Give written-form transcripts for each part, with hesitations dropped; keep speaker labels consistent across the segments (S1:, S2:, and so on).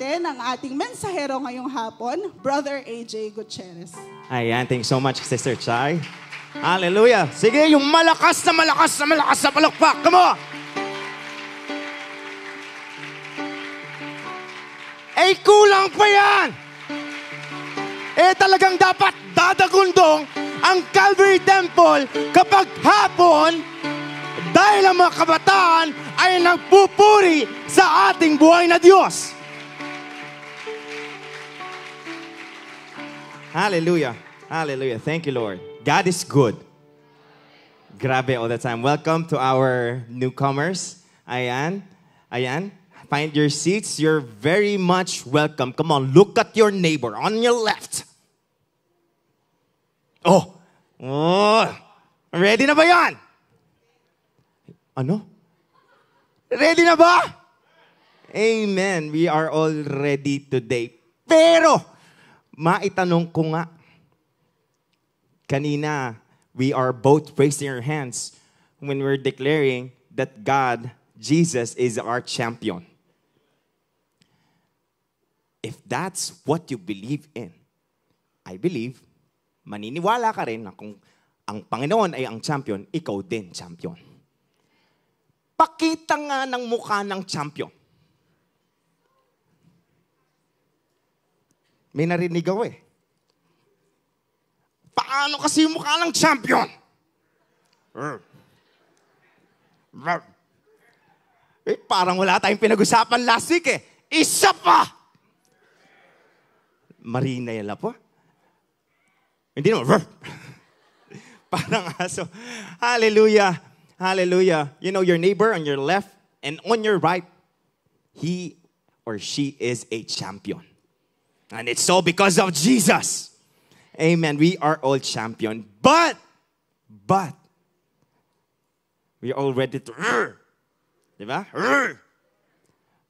S1: natin ang ating mensahero ngayong hapon, Brother AJ Gutierrez.
S2: Ayan, thanks so much, Sister Chai. Hallelujah. Sige, yung malakas na palakpak. Come on! Eh, kulang pa yan! Eh, talagang dapat dadagundong ang Calvary Temple kapag hapon dahil ang mga kabataan ay nagpupuri sa ating buhay na Diyos. Hallelujah. Hallelujah. Thank you, Lord. God is good. Grabe all the time. Welcome to our newcomers. Ayan. Ayan. Find your seats. You're very much welcome. Come on, look at your neighbor on your left. Oh. Ready na ba yan? Ano? Ready na ba? Amen. We are all ready today. Pero, maitanong ko nga, kanina, we are both raising our hands when we're declaring that God, Jesus, is our champion. If that's what you believe in, I believe, maniniwala ka rin na kung ang Panginoon ay ang champion, ikaw din champion. Pakita nga ng mukha ng champion. May narinig ako eh. Paano kasi yung mukha ng champion? Eh, parang wala tayong pinag-usapan last week eh. Isa pa! Marina yan po. Hindi naman. Parang aso. Hallelujah. Hallelujah. You know, your neighbor on your left and on your right, he or she is a champion. And it's so because of Jesus. Amen. We are all champion. But, we are all ready to, diba?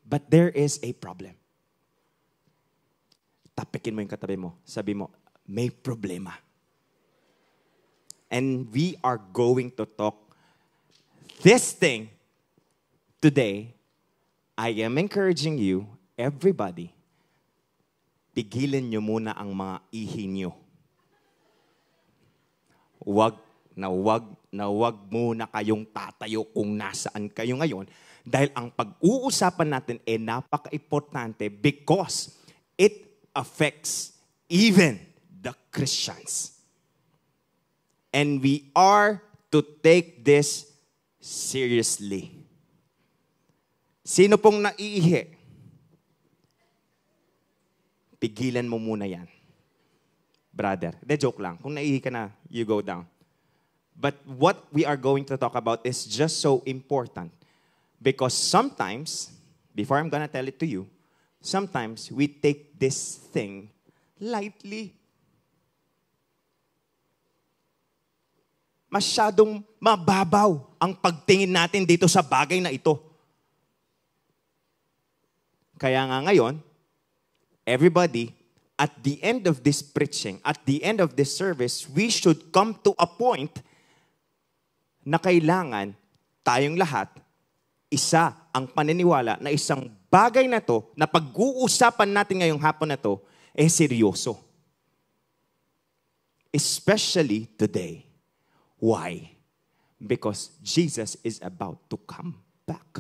S2: But there is a problem. Tapikin mo yung katabi mo. Sabi mo, may problema. And we are going to talk this thing today. I am encouraging you, everybody, pigilan nyo muna ang mga ihi nyo. Wag muna kayong tatayo kung nasaan kayo ngayon dahil ang pag-uusapan natin ay napaka-importante because it affects even the Christians. And we are to take this seriously. Sino pong naiihi? Pigilan mo muna yan. Brother. De joke lang. Kung naiihi ka na, you go down. But what we are going to talk about is just so important. Because sometimes, before I'm gonna tell it to you, sometimes we take this thing lightly. Masyadong mababaw ang pagtingin natin dito sa bagay na ito. Kaya nga ngayon, everybody, at the end of this preaching, at the end of this service, we should come to a point na kailangan tayong lahat, isa ang paniniwala na isang bagay na to, na pag-uusapan natin ngayong hapon na to, seryoso. Especially today. Why? Because Jesus is about to come back.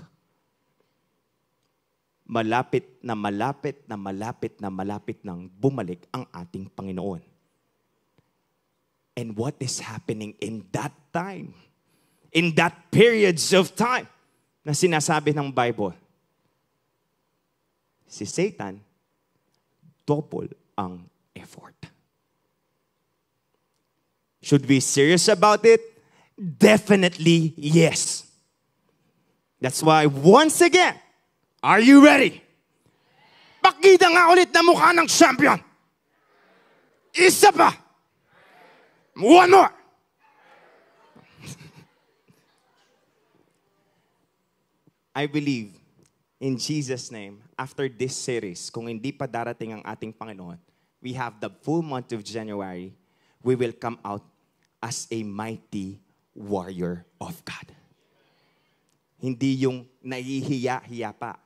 S2: Malapit nang bumalik ang ating Panginoon. And what is happening in that time? In that periods of time na sinasabi ng Bible? Si Satan, double ang effort. Should we be serious about it? Definitely yes. That's why once again, are you ready? Pakita nga ulit na mukha ng champion. Isa pa. One more. I believe in Jesus' name, after this series, kung hindi pa darating ang ating Panginoon, we have the full month of January, we will come out as a mighty warrior of God. Hindi yung nahihiya-hiya pa.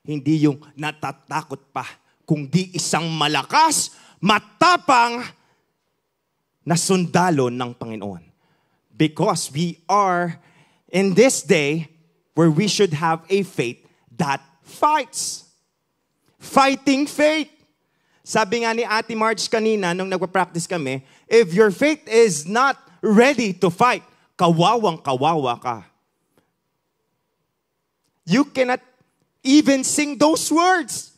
S2: Hindi yung natatakot pa, kundi isang malakas, matapang na sundalo ng Panginoon. Because we are in this day where we should have a faith that fights. Fighting faith. Sabi nga ni Ate Marge kanina nung nagpa-practice kami, if your faith is not ready to fight, kawawang-kawawa ka. You cannot even sing those words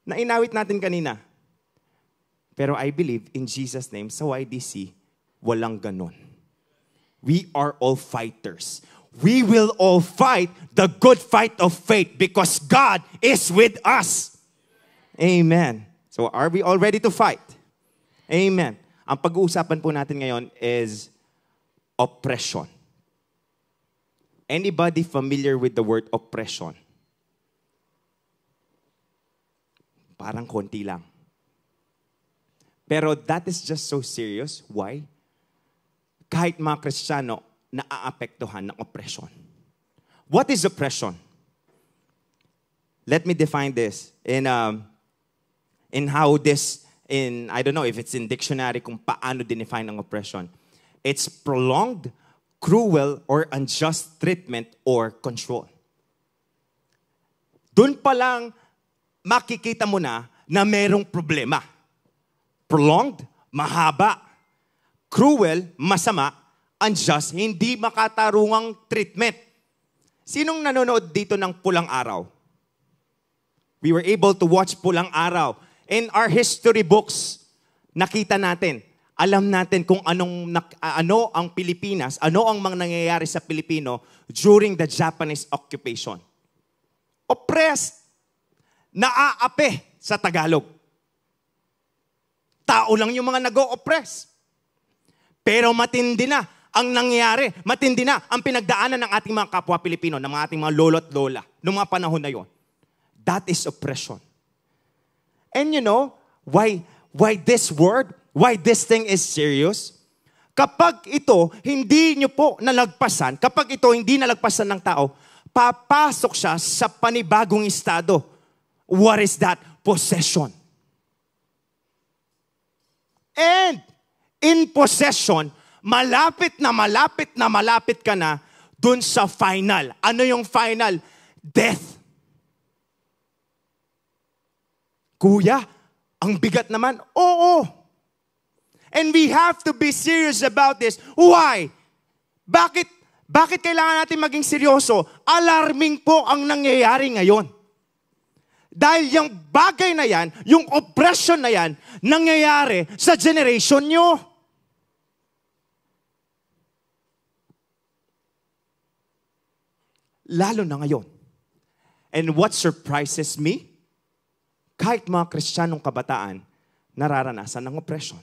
S2: na inawit natin kanina. Pero I believe in Jesus' name, sa YDC, walang ganon. We are all fighters. We will all fight the good fight of faith because God is with us. Amen. So are we all ready to fight? Amen. Ang pag-uusapan po natin ngayon is oppression. Anybody familiar with the word oppression? Parang konti lang. Pero that is just so serious. Why? Kahit mga Kristiyano, naaapektuhan ng oppression. What is oppression? Let me define this in how this, I don't know if it's in dictionary kung paano dinefine ang oppression. It's prolonged, cruel, or unjust treatment or control. Doon pa lang makikita mo na merong problema. Prolonged, mahaba. Cruel, masama. Unjust, hindi makatarungang treatment. Sinong nanonood dito ng Pulang Araw? We were able to watch Pulang Araw. In our history books, nakita natin, alam natin kung ano ang Pilipinas, ano ang mga nangyayari sa Pilipino during the Japanese occupation. Oppressed, naaape sa Tagalog. Tao lang yung mga nag-o-oppress. Pero matindi na ang nangyayari. Matindi na ang pinagdaanan ng ating mga kapwa Pilipino, ng ating mga lolo at lola, noong mga panahon na yon. That is oppression. And you know, why this word, why this thing is serious? Kapag ito, hindi nyo po nalagpasan, kapag ito hindi nalagpasan ng tao, papasok siya sa panibagong estado. What is that? Possession. And in possession, malapit ka na dun sa final. Ano yung final? Death. Kuya, ang bigat naman. Oo. And we have to be serious about this. Why? Bakit kailangan natin maging seryoso? Alarming po ang nangyayari ngayon. Dahil yung bagay na yan, yung oppression na yan, nangyayari sa generation nyo. Lalo na ngayon. And what surprises me? Kahit mga Kristiyanong kabataan, nararanasan ng oppression.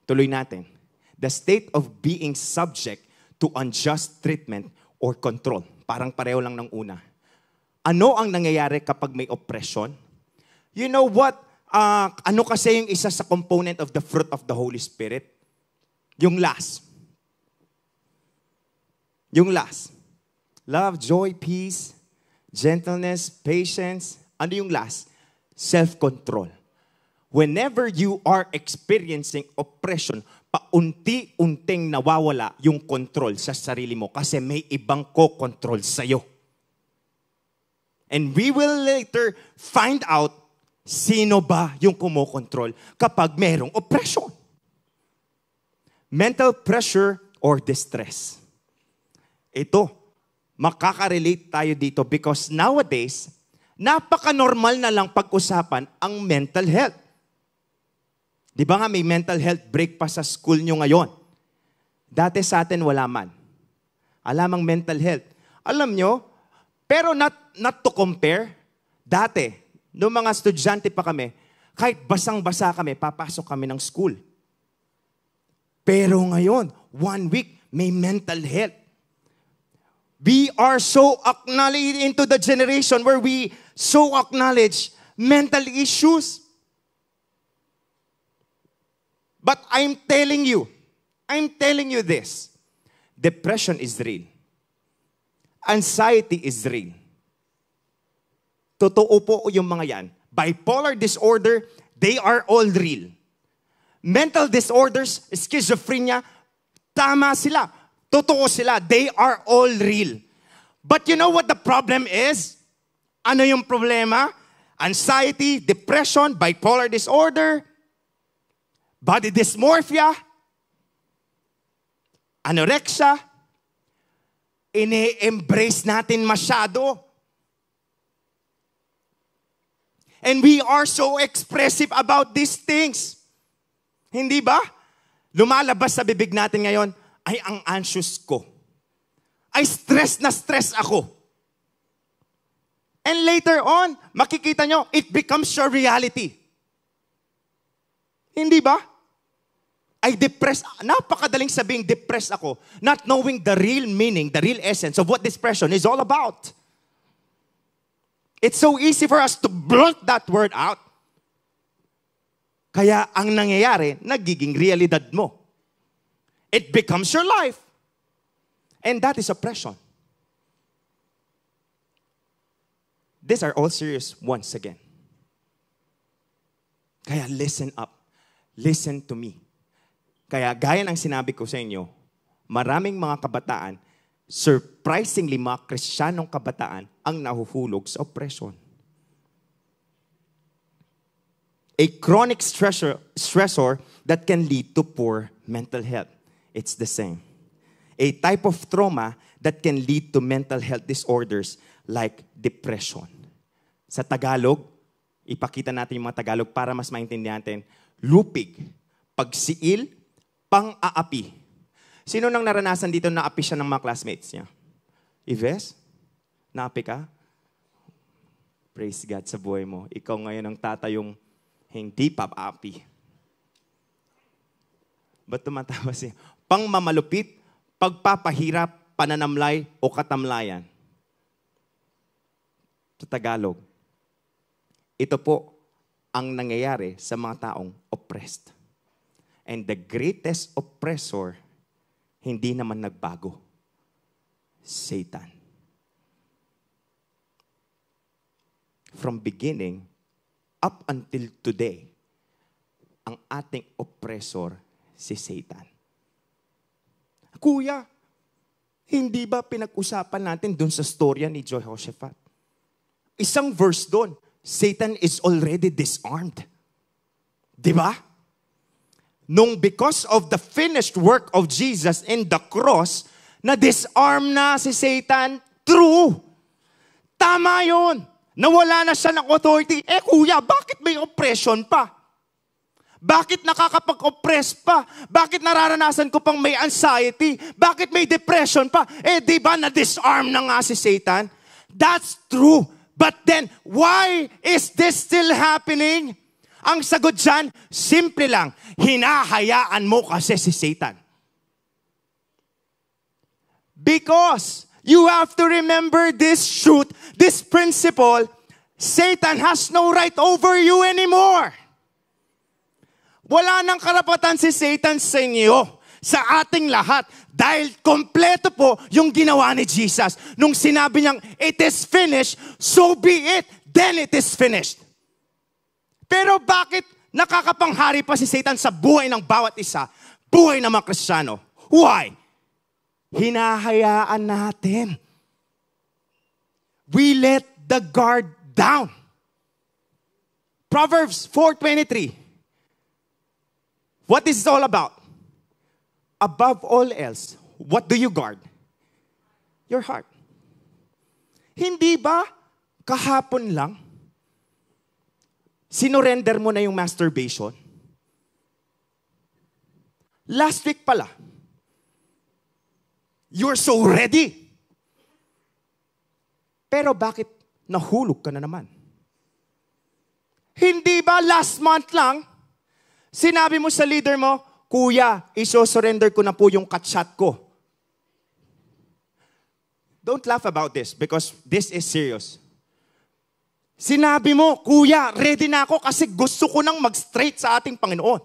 S2: Tuloy natin. The state of being subject to unjust treatment or control. Parang pareho lang ng una. Ano ang nangyayari kapag may oppression? You know what? Ano kasi yung isa sa component of the fruit of the Holy Spirit? Yung last. Yung last. Love, joy, peace, gentleness, patience. Ano yung last? Self-control. Whenever you are experiencing oppression, paunti-unting nawawala yung control sa sarili mo kasi may ibang ko-control sa'yo. And we will later find out sino ba yung kumokontrol kapag merong oppression. Mental pressure or distress. Ito, makaka-relate tayo dito because nowadays, napaka-normal na lang pag-usapan ang mental health. Di ba nga may mental health break pa sa school nyo ngayon? Dati sa atin wala man. Alamang mental health. Alam nyo, pero not to compare, dati, noong mga estudyante pa kami, kahit basang-basa kami, papasok kami ng school. Pero ngayon, 1 week, may mental health. We are so acknowledged into the generation where we so acknowledge mental issues. But I'm telling you this. Depression is real. Anxiety is real. Totoo po yung mga yan. Bipolar disorder, they are all real. Mental disorders, schizophrenia, tama sila. Totoo sila. They are all real. But you know what the problem is? Ano yung problema? Anxiety, depression, bipolar disorder, body dysmorphia, anorexia, ini-embrace natin masyado. And we are so expressive about these things. Hindi ba? Lumalabas sa bibig natin ngayon, ay ang anxious ko. Ay stress na stress ako. And later on, makikita nyo, it becomes your reality. Hindi ba? Ay depressed. Napakadaling sabing depressed ako, not knowing the real meaning, the real essence of what depression is all about. It's so easy for us to blunt that word out. Kaya ang nangyayari, nagiging realidad mo. It becomes your life. And that is oppression. These are all serious once again. Kaya listen up. Listen to me. Kaya gaya ng sinabi ko sa inyo, maraming mga kabataan, surprisingly mga Kristiyanong kabataan, ang nahuhulog sa oppression. A chronic stressor that can lead to poor mental health. It's the same. A type of trauma that can lead to mental health disorders like depression. Sa Tagalog, ipakita natin yung mga Tagalog para mas maintindihan natin. Lupig, pagsiil, pang-aapi. Sino nang naranasan dito na api siya ng mga classmates niya? Ives? Naapi ka? Praise God sa buhay mo. Ikaw ngayon ang tatayong hindi pa-api. Ba't tumatawa siya? Pang-mamalupit, pagpapahirap, pananamlay o katamlayan. Sa Tagalog, ito po ang nangyayari sa mga taong oppressed. And the greatest oppressor, hindi naman nagbago. Satan. From beginning up until today, ang ating oppressor, si Satan. Kuya, hindi ba pinag-usapan natin dun sa storya ni Jehoshaphat? Isang verse dun, Satan is already disarmed. Di ba? Nung because of the finished work of Jesus in the cross, na-disarm na si Satan, true. Tama yun. Nawala na siya ng authority. Kuya, bakit may oppression pa? Bakit nakakapag-oppress pa? Bakit nararanasan ko pang may anxiety? Bakit may depression pa? Di ba na-disarm na nga si Satan? That's true. But then, why is this still happening? Ang sagot dyan, simple lang, hinahayaan mo kasi si Satan. Because you have to remember this truth, this principle, Satan has no right over you anymore. Wala nang karapatan si Satan sa inyo, sa ating lahat, dahil kompleto po yung ginawa ni Jesus. Nung sinabi niyang, it is finished, so be it, then it is finished. Pero bakit nakakapanghari pa si Satan sa buhay ng bawat isa, buhay ng mga Kristiyano? Why? Hinahayaan natin. We let the guard down. Proverbs 4:23. What is it all about? Above all else, what do you guard? Your heart. Hindi ba kahapon lang, sinurrender mo na yung masturbation? Last week pala, you're so ready. Pero bakit nahulog ka na naman? Hindi ba last month lang, sinabi mo sa leader mo, Kuya, iso-surrender ko na po yung katshot ko. Don't laugh about this because this is serious. Sinabi mo, Kuya, ready na ako kasi gusto ko nang mag-straight sa ating Panginoon.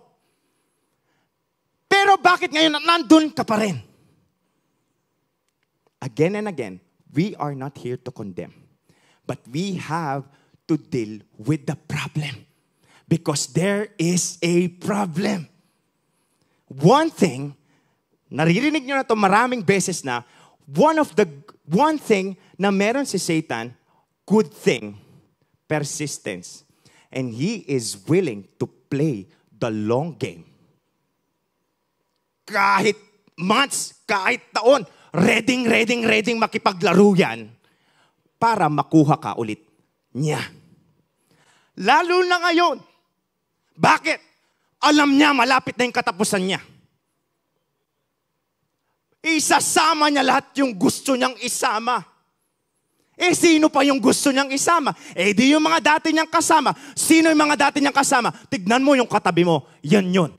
S2: Pero bakit ngayon nandun ka pa rin? Again and again, We are not here to condemn. But we have to deal with the problem. Because there is a problem. One thing, naririnig nyo na ito maraming beses na, one thing na meron si Satan, good thing, persistence. And he is willing to play the long game. Kahit months, kahit taon, ready makipaglaro yan para makuha ka ulit niya. Lalo na ngayon. Bakit? Alam niya, malapit na yung katapusan niya. Isasama niya lahat yung gusto niyang isama. Sino pa yung gusto niyang isama? Di yung mga dati niyang kasama. Sino yung mga dati niyang kasama? Tignan mo yung katabi mo. Yan yun.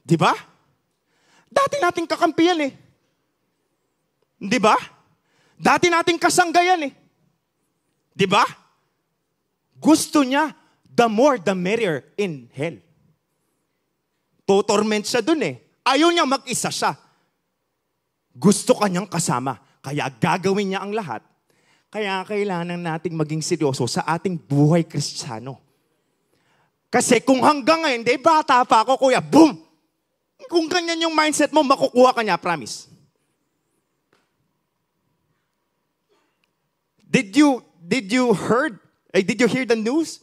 S2: Di ba? Dati nating kakampiyan Di ba? Dati nating kasanggayan Di ba? Gusto niya, the more the merrier in hell. Totorment siya dun Ayaw niya mag-isa siya. Gusto kanyang kasama. Kaya gagawin niya ang lahat. Kaya kailangan nating maging seryoso sa ating buhay Kristiyano. Kasi kung hanggang ngayon, bata pa ako, kuya, boom! Kung ganyan yung mindset mo, makukuha ka niya, promise. Did you hear the news?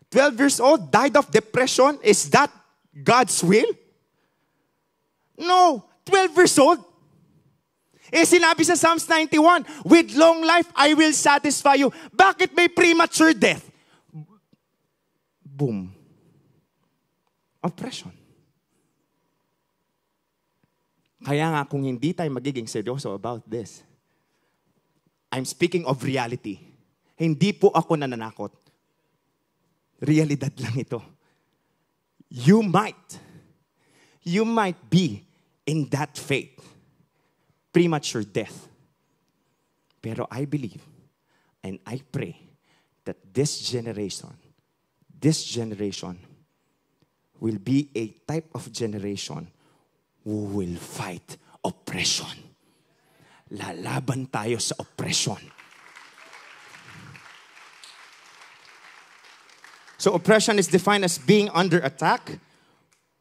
S2: 12 years old, died of depression. Is that God's will? No. 12 years old. Sinabi sa Psalms 91, with long life, I will satisfy you. Bakit may premature death? Boom. Oppression. Kaya nga, kung hindi tayo magiging seryoso about this, I'm speaking of reality. Hindi po ako nananakot. Realidad lang ito. You might be in that fate. Premature death. Pero I believe and I pray that this generation will be a type of generation who will fight oppression. Lalaban tayo sa oppression. So oppression is defined as being under attack,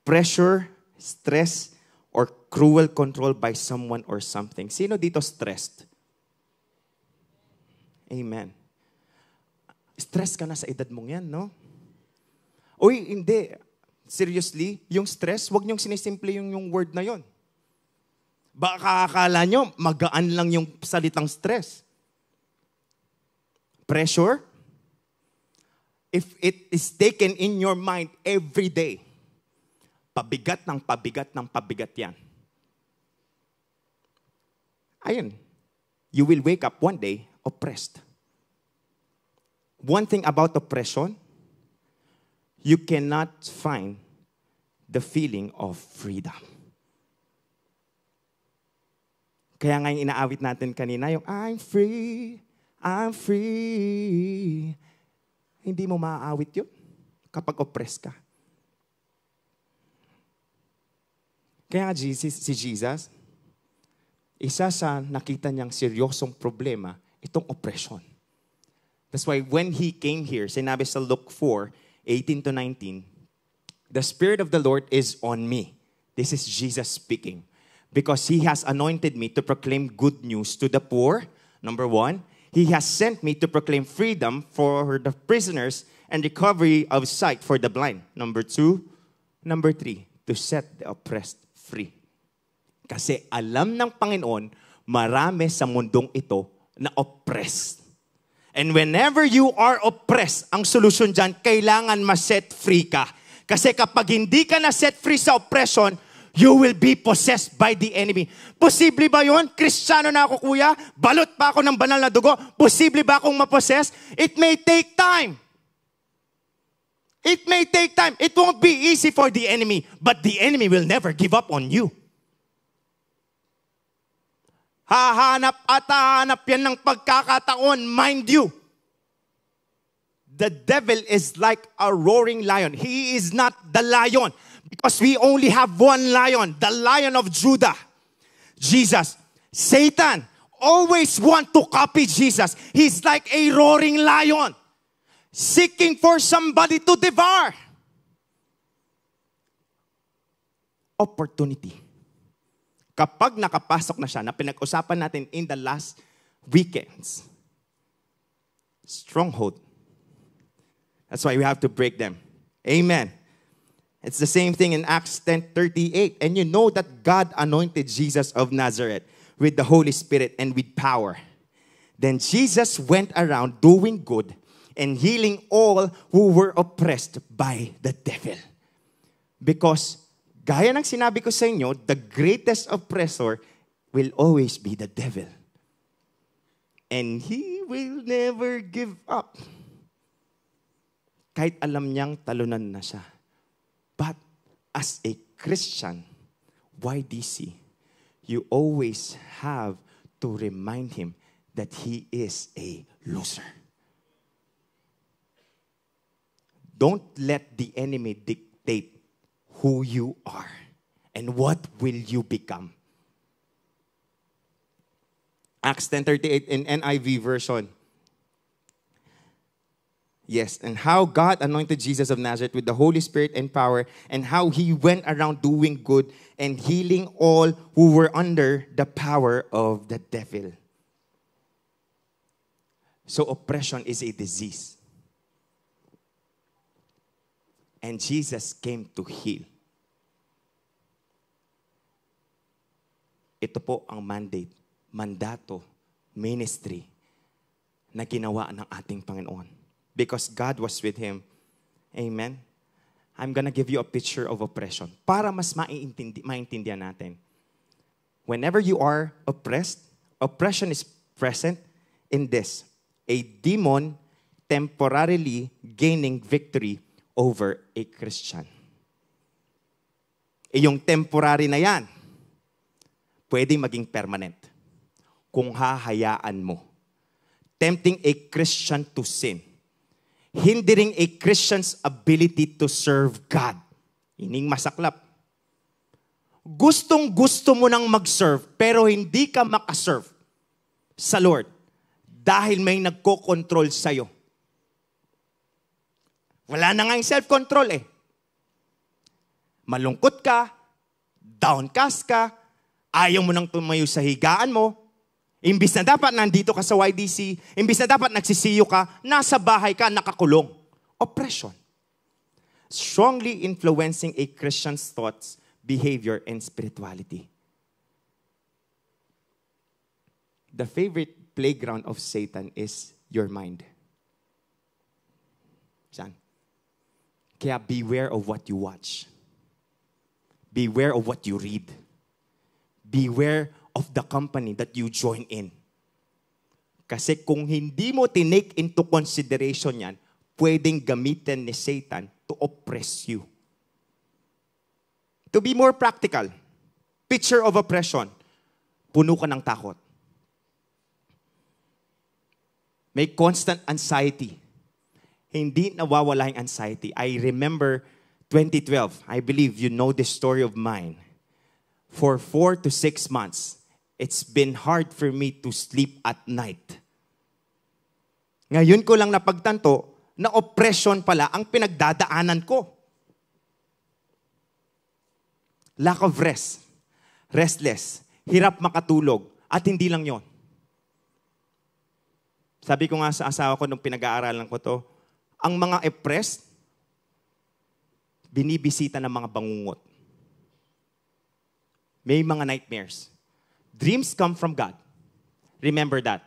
S2: pressure, stress, or cruel control by someone or something. Sino dito stressed? Amen. Stress ka na sa edad mong yan, no? Uy, hindi. Seriously, yung stress, wag niyong sinisimple yung word na yon. Baka akala nyo, magaan lang yung salitang stress. Pressure, if it is taken in your mind every day, pabigat ng pabigat yan. Ayun, you will wake up one day oppressed. One thing about oppression, you cannot find the feeling of freedom. Kaya nga yung inaawit natin kanina, yung I'm free. Hindi mo maaawit yun kapag oppressed ka. Kaya nga si Jesus, isa sa nakita niyang seryosong problema, itong oppression. That's why when He came here, sinabi sa Luke 4:18-19, the Spirit of the Lord is on me. This is Jesus speaking. Because He has anointed me to proclaim good news to the poor. Number 1, He has sent me to proclaim freedom for the prisoners and recovery of sight for the blind. Number 2, number 3, to set the oppressed free. Kasi alam ng Panginoon, marami sa mundong ito na oppressed. And whenever you are oppressed, ang solusyon dyan, kailangan ma-set free ka. Kasi kapag hindi ka na-set free sa oppression, you will be possessed by the enemy. Posible ba yun? Kristiyano na ako, kuya. Balot pa ako ng banal na dugo. Posible ba akong ma-possess? It may take time. It may take time. It won't be easy for the enemy. But the enemy will never give up on you. Hahanap at hahanap yan ng pagkakataon, mind you. The devil is like a roaring lion. He is not the lion. Because we only have one lion, the Lion of Judah. Jesus. Satan always want to copy Jesus. He's like a roaring lion, seeking for somebody to devour. Opportunity. Kapag nakapasok na siya, na pinag-usapan natin in the last weekends, stronghold. That's why we have to break them. Amen. It's the same thing in Acts 10:38. And you know that God anointed Jesus of Nazareth with the Holy Spirit and with power. Then Jesus went around doing good and healing all who were oppressed by the devil. Because, gaya ng sinabi ko sa inyo, the greatest oppressor will always be the devil. And he will never give up. Kahit alam niyang talunan na siya. But as a Christian, YDC, you always have to remind him that he is a loser. Don't let the enemy dictate who you are and what will you become. Acts 10:38 in NIV version. Yes, and how God anointed Jesus of Nazareth with the Holy Spirit and power, and how he went around doing good and healing all who were under the power of the devil. So oppression is a disease. And Jesus came to heal. Ito po ang mandato, ministry na ginawa ng ating Panginoon. Because God was with him. Amen? I'm gonna give you a picture of oppression para mas maintindihan natin. Whenever you are oppressed, oppression is present in this. A demon temporarily gaining victory over a Christian. Yung temporary na yan, pwedeng maging permanent kung hahayaan mo. Tempting a Christian to sin. Hindering a Christian's ability to serve God. Ining masaklap. Gustong-gusto mo nang mag-serve, pero hindi ka makaserve sa Lord dahil may nagko-control sa'yo. Wala na nga yung self-control eh. Malungkot ka, downcast ka, ayaw mo nang tumayo sa higaan mo, imbis na dapat nandito ka sa YDC, imbis na dapat nagsisiyo ka, nasa bahay ka, nakakulong. Oppression. Strongly influencing a Christian's thoughts, behavior, and spirituality. The favorite playground of Satan is your mind. Saan? Kaya beware of what you watch. Beware of what you read. Beware of the company that you join in. Kasi kung hindi mo tinake into consideration yan, pwedeng gamitin ni Satan to oppress you. To be more practical, picture of oppression, puno ka ng takot. May constant anxiety. Hindi nawawala yung anxiety. I remember 2012, I believe you know this story of mine. For 4 to 6 months, it's been hard for me to sleep at night. Ngayon ko lang napagtanto na oppression pala ang pinagdadaanan ko. Lack of rest, restless, hirap makatulog, at hindi lang yon. Sabi ko nga sa asawa ko nung pinag-aaralan ko to, ang mga oppressed, binibisita ng mga bangungot. May mga nightmares. Dreams come from God. Remember that.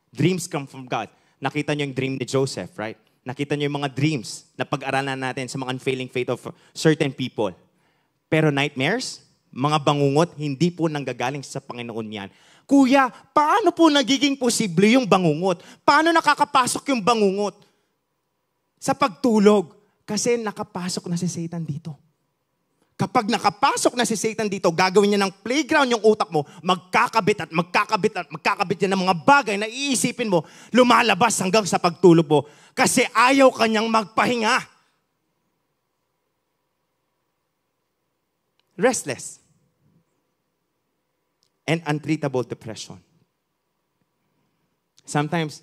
S2: Dreams come from God. Nakita niyo yung dream ni Joseph, right? Nakita niyo yung mga dreams na pag-aralan natin sa mga unfailing faith of certain people. Pero nightmares, mga bangungot, hindi po nanggagaling sa Panginoon yan. Kuya, paano po nagiging posible yung bangungot? Paano nakakapasok yung bangungot? Sa pagtulog. Kasi nakapasok na si Satan dito. Kapag nakapasok na si Satan dito, gagawin niya ng playground yung utak mo, magkakabit at magkakabit at magkakabit yan ng mga bagay na iisipin mo, lumalabas hanggang sa pagtulog mo. Kasi ayaw kanyang magpahinga. Restless. and untreatable depression. Sometimes,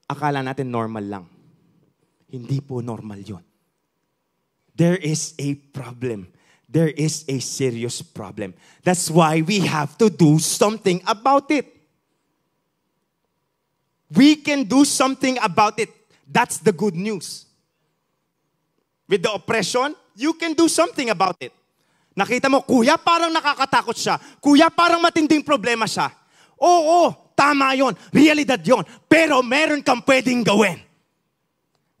S2: akala natin normal lang. Hindi po normal yun. There is a problem. There is a serious problem. That's why we have to do something about it. We can do something about it. That's the good news. With the oppression, you can do something about it. Nakita mo, kuya, parang nakakatakot siya. Kuya, parang matinding problema siya. Oo, tama yon. Realidad yon. Pero meron kang pwedeng gawin.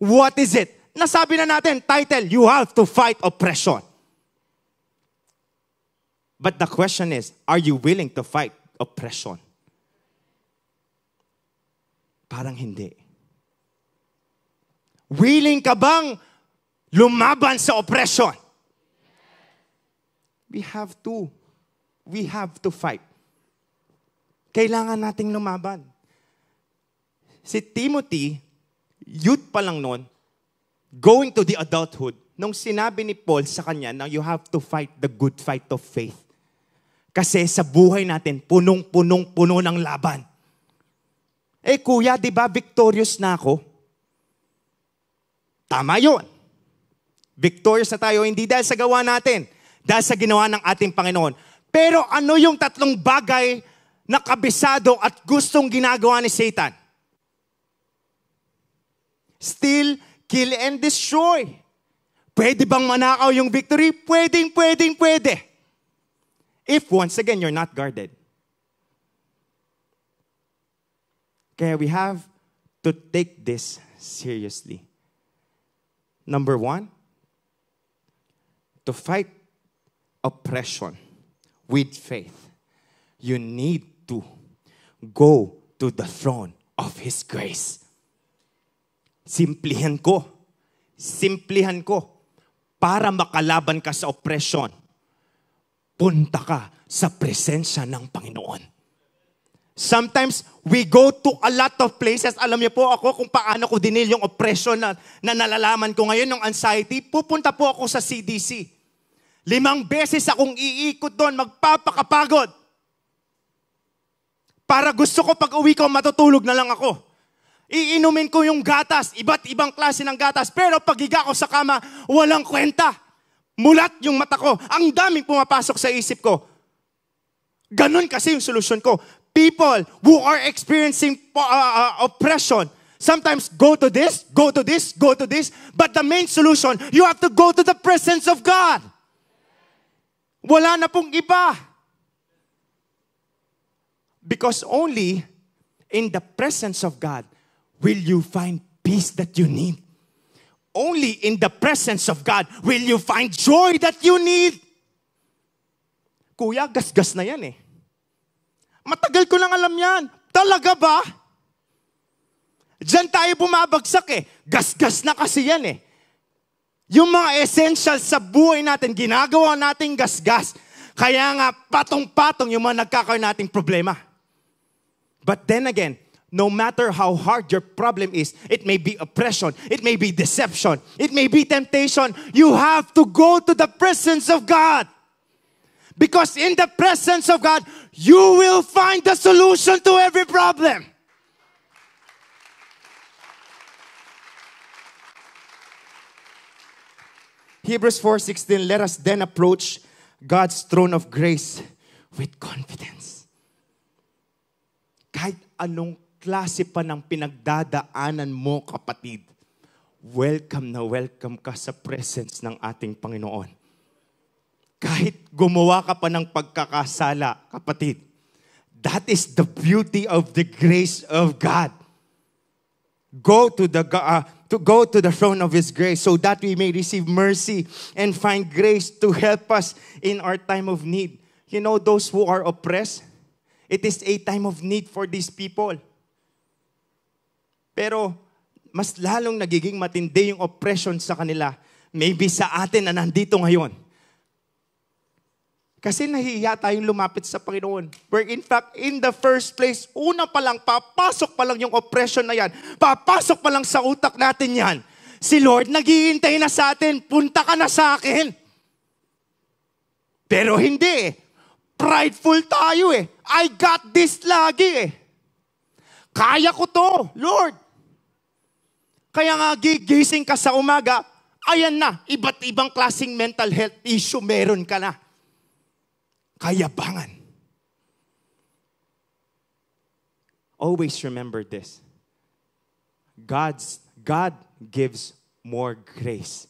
S2: What is it? Nasabi na natin, title, you have to fight oppression. But the question is, are you willing to fight oppression? Parang hindi. Willing ka bang lumaban sa oppression? We have to. We have to fight. Kailangan nating lumaban. Si Timothy, youth pa lang noon, going to the adulthood, nung sinabi ni Paul sa kanya na you have to fight the good fight of faith. Kasi sa buhay natin, punong-puno ng laban. Eh kuya, di ba victorious na ako? Tama yun. Victorious na tayo, hindi dahil sa gawa natin, dahil sa ginawa ng ating Panginoon. Pero ano yung tatlong bagay na kabisado at gustong ginagawa ni Satan? Steal, kill, and destroy. Pwede bang manakaw yung victory? Pwede. If once again, you're not guarded. Kaya we have to take this seriously. Number 1, to fight oppression with faith, you need to go to the throne of His grace. Simplihan ko. Para makalaban ka sa oppression, punta ka sa presensya ng Panginoon. Sometimes, we go to a lot of places. Alam niyo po ako kung paano ko dinil yung oppression na nalalaman ko ngayon, ng anxiety. Pupunta po ako sa CDC. 5 beses akong iikot doon, magpapakapagod. Para gusto ko pag uwi ko, matutulog na lang ako. Iinumin ko yung gatas, iba't ibang klase ng gatas. Pero pag higa ko sa kama, walang kwenta. Mulat yung mata ko. Ang daming pumapasok sa isip ko. Ganon kasi yung solusyon ko. People who are experiencing oppression, sometimes go to this. But the main solution, you have to go to the presence of God. Wala na pong iba. Because only in the presence of God will you find peace that you need. Only in the presence of God will you find joy that you need. Kuya, gasgas na yan eh. Matagal ko lang alam yan. Talaga ba? Diyan tayo bumabagsak eh. Gasgas na kasi yan eh. Yung mga essentials sa buhay natin, ginagawa nating gasgas. Kaya nga, patong-patong yung mga nagkakaroon nating problema. But then again, no matter how hard your problem is, it may be oppression, it may be deception, it may be temptation, you have to go to the presence of God. Because in the presence of God, you will find the solution to every problem. Hebrews 4:16, let us then approach God's throne of grace with confidence. Kahit anong klase pa ng pinagdadaanan mo, kapatid, welcome na welcome ka sa presence ng ating Panginoon. Kahit gumawa ka pa ng pagkakasala, kapatid, that is the beauty of the grace of God. Go to the throne of His grace so that we may receive mercy and find grace to help us in our time of need. You know, those who are oppressed, it is a time of need for these people. Pero mas lalong nagiging matindi yung oppression sa kanila. Maybe sa atin na nandito ngayon. Kasi nahihiya tayong lumapit sa Panginoon. Where in fact, in the first place, una pa lang, papasok pa lang yung oppression na yan. Papasok pa lang sa utak natin yan. Si Lord, naghihintay na sa atin, punta ka na sa akin. Pero hindi. Prideful tayo eh. I got this lagi eh. Kaya ko to, Lord. Kaya nga gigising ka sa umaga, ayan na, iba't ibang klaseng mental health issue meron ka na. Kayabangan. Always remember this. God gives more grace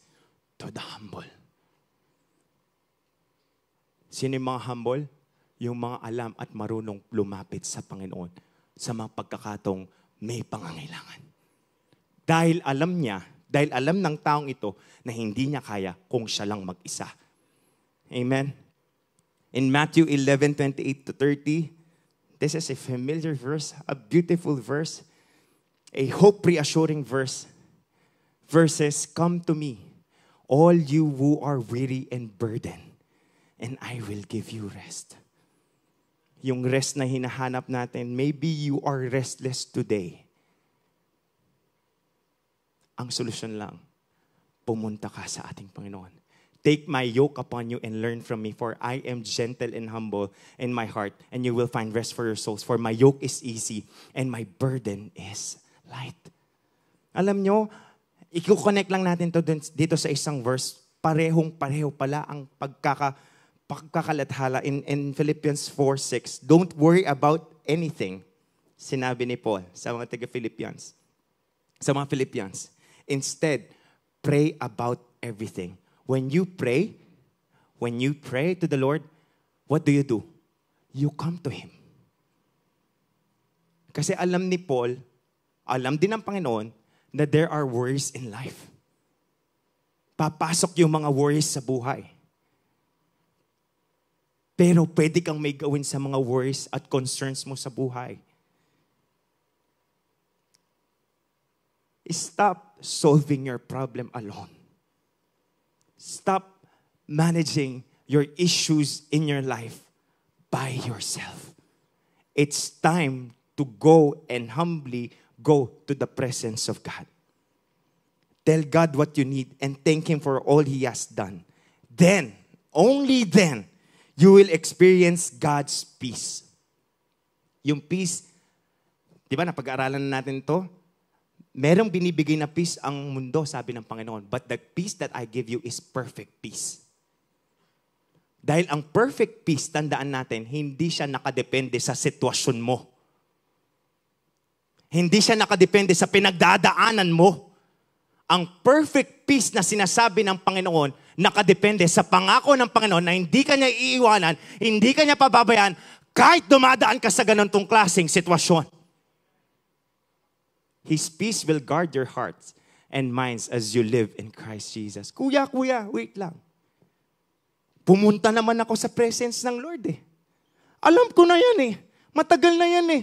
S2: to the humble. Sino yung mga humble? Yung mga alam at marunong lumapit sa Panginoon sa mga pagkakataong may pangangailangan. Dahil alam ng taong ito na hindi niya kaya kung siya lang mag-isa. Amen? In Matthew 11:28-30, this is a familiar verse, a beautiful verse, a hope-reassuring verse. Verses, come to me, all you who are weary and burdened, and I will give you rest. Yung rest na hinahanap natin, maybe you are restless today. Ang solusyon lang, pumunta ka sa ating Panginoon. Take my yoke upon you and learn from me, for I am gentle and humble in my heart, and you will find rest for your souls. For my yoke is easy, and my burden is light. Alam nyo, i-connect lang natin to dito sa isang verse. Parehong-pareho pala ang pagkakalathala in Philippians 4:6. Don't worry about anything, sinabi ni Paul sa mga taga-Philippians. Sa mga Philippians. Instead, pray about everything. When you pray to the Lord, what do? You come to Him. Kasi alam ni Paul, alam din ng Panginoon, na there are worries in life. Papasok yung mga worries sa buhay. Pero pwede kang may gawin sa mga worries at concerns mo sa buhay. Stop solving your problem alone. Stop managing your issues in your life by yourself. It's time to go and humbly go to the presence of God. Tell God what you need and thank Him for all He has done. Then, only then, you will experience God's peace. Yung peace, di ba napag-aaralan na natin to? Merong binibigay na peace ang mundo, sabi ng Panginoon. But the peace that I give you is perfect peace. Dahil ang perfect peace, tandaan natin, hindi siya nakadepende sa sitwasyon mo. Hindi siya nakadepende sa pinagdadaanan mo. Ang perfect peace na sinasabi ng Panginoon, nakadepende sa pangako ng Panginoon na hindi ka niya iiwanan, hindi ka niya pababayaan, kahit dumadaan ka sa ganitong klaseng sitwasyon. His peace will guard your hearts and minds as you live in Christ Jesus. Kuya, wait lang. Pumunta naman ako sa presence ng Lord eh. Alam ko na yan eh. Matagal na yan eh.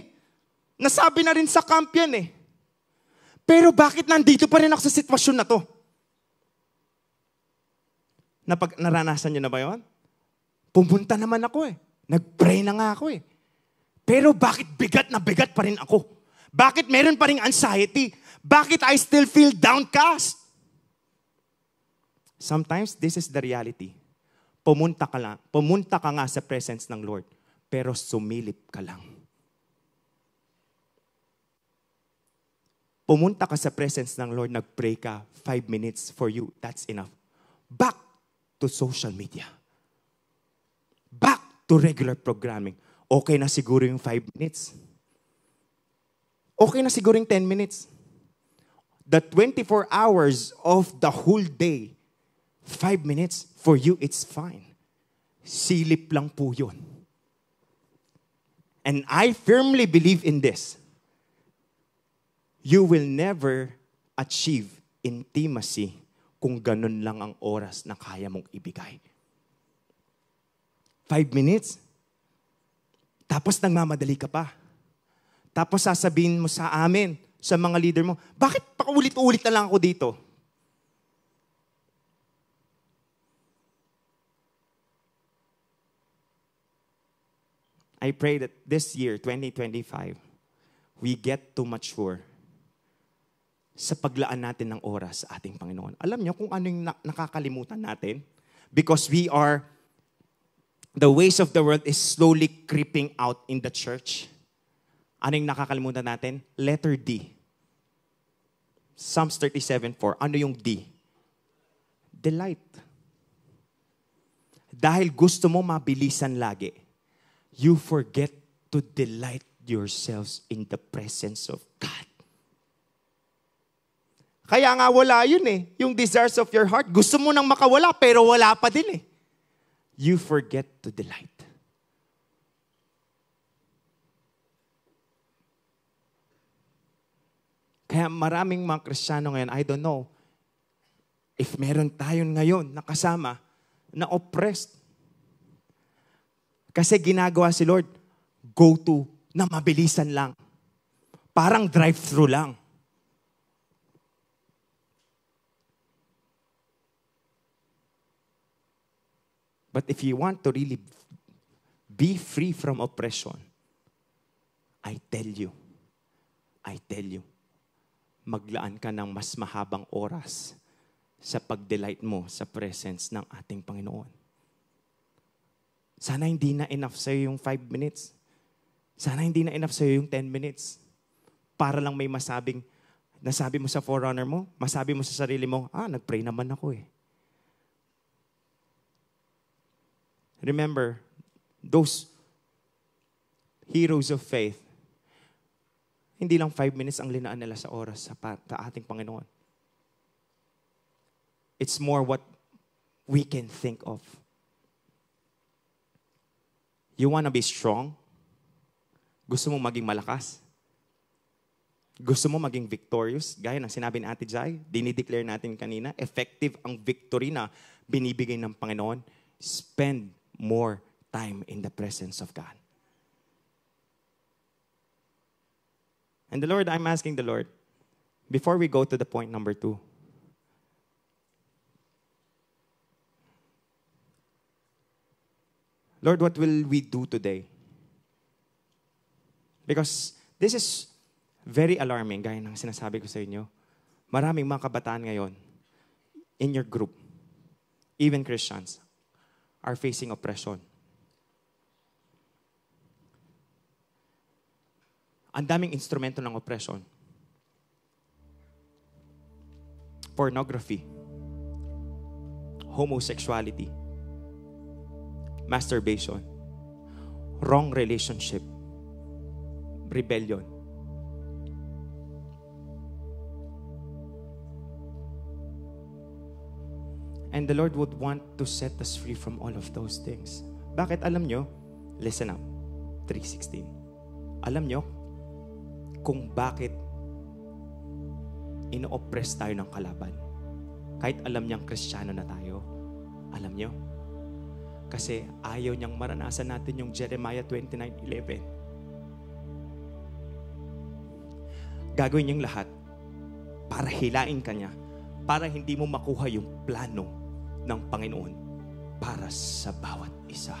S2: Nasabi na rin sa camp yan eh. Pero bakit nandito pa rin ako sa sitwasyon na to? Naranasan nyo na ba yun? Pumunta naman ako eh. Nag-pray na nga ako eh. Pero bakit bigat na bigat pa rin ako? Bakit meron pa rin anxiety? Bakit I still feel downcast? Sometimes this is the reality. Pumunta ka nga sa presence ng Lord, pero sumilip ka lang. Pumunta ka sa presence ng Lord, nag-pray ka, 5 minutes for you, that's enough. Back to social media. Back to regular programming. Okay na siguro yung 5 minutes. Okay na siguro yung 10 minutes. The 24 hours of the whole day, 5 minutes, for you, it's fine. Silip lang po yun. And I firmly believe in this. You will never achieve intimacy kung ganun lang ang oras na kaya mong ibigay. 5 minutes? Tapos nagmamadali ka pa. Tapos sasabihin mo sa amin, sa mga leader mo, bakit paulit-ulit na lang ako dito? I pray that this year, 2025, we get to mature sa paglaan natin ng oras sa ating Panginoon. Alam niyo kung ano yung nakakalimutan natin? Because we are the ways of the world is slowly creeping out in the church. Ano yung nakakalimutan natin? Letter D. Psalms 37:4. Ano yung D? Delight. Dahil gusto mo mabilisan lagi, you forget to delight yourselves in the presence of God. Kaya nga wala yun eh. Yung desires of your heart, gusto mo nang makawala, pero wala pa din eh. You forget to delight. Kaya maraming mga Kristiyano ngayon, I don't know, if meron tayon ngayon na kasama, na oppressed. Kasi ginagawa si Lord, go to, na mabilisan lang. Parang drive-thru lang. But if you want to really be free from oppression, I tell you, maglaan ka ng mas mahabang oras sa pag-delight mo sa presence ng ating Panginoon. Sana hindi na enough sa'yo yung 5 minutes. Sana hindi na enough sa'yo yung 10 minutes. Para lang may nasabi mo sa forerunner mo, masabi mo sa sarili mo, nag-pray naman ako eh. Remember, those heroes of faith, hindi lang 5 minutes ang linaan nila sa oras sa ating Panginoon. It's more what we can think of. You wanna be strong? Gusto mo maging malakas? Gusto mo maging victorious? Gaya ng sinabi ni Ate Jai, dinideclare natin kanina, effective ang victory na binibigay ng Panginoon. Spend more time in the presence of God. And the Lord, I'm asking the Lord, before we go to the point number 2, Lord, what will we do today? Because this is very alarming, gaya ng sinasabi ko sa inyo. Maraming mga kabataan ngayon, in your group, even Christians, are facing oppression. Ang daming instrumento ng oppression. Pornography, homosexuality, masturbation, wrong relationship, rebellion. And the Lord would want to set us free from all of those things. Bakit? Alam nyo? Listen up. 3:16. Alam nyo kung bakit ino-oppress tayo ng kalaban? Kahit alam niyang Kristiyano na tayo. Alam nyo? Kasi ayaw niyang maranasan natin yung Jeremiah 29:11. Gagawin niyang lahat para hilain ka niya, para hindi mo makuha yung plano ng Panginoon para sa bawat isa.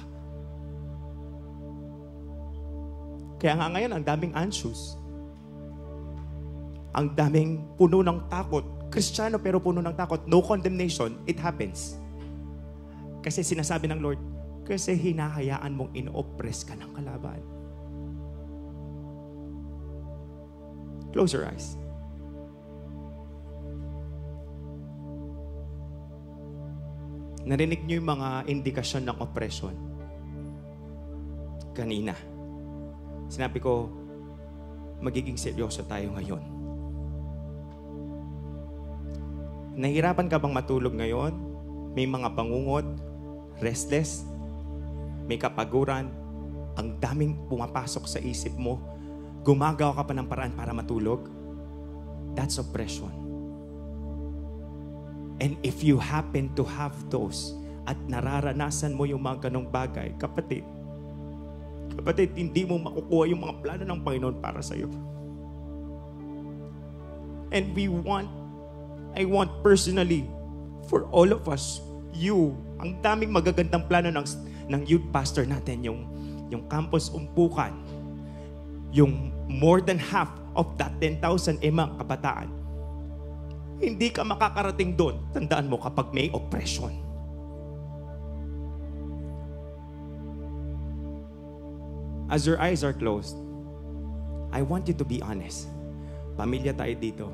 S2: Kaya nga ngayon, ang daming anxious. Ang daming puno ng takot. Kristiyano pero puno ng takot. No condemnation, it happens. Kasi sinasabi ng Lord, kasi hinahayaan mong ino-oppress ka ng kalaban. Close your eyes. Narinig niyo yung mga indikasyon ng oppression. Kanina, sinabi ko, magiging seryoso tayo ngayon. Nahirapan ka bang matulog ngayon? May mga bangungot, restless, may kapaguran, ang daming pumapasok sa isip mo, gumagawa ka pa ng paraan para matulog? That's oppression. And if you happen to have those at nararanasan mo yung mga ganong bagay, kapatid, hindi mo makukuha yung mga plano ng Panginoon para sa'yo. And I want personally, for all of us, ang daming magagandang plano ng youth pastor natin, yung campus umpukan, yung more than half of that 10,000 mga kabataan. Hindi ka makakarating doon. Tandaan mo kapag may oppression. As your eyes are closed, I want you to be honest. Pamilya tayo dito.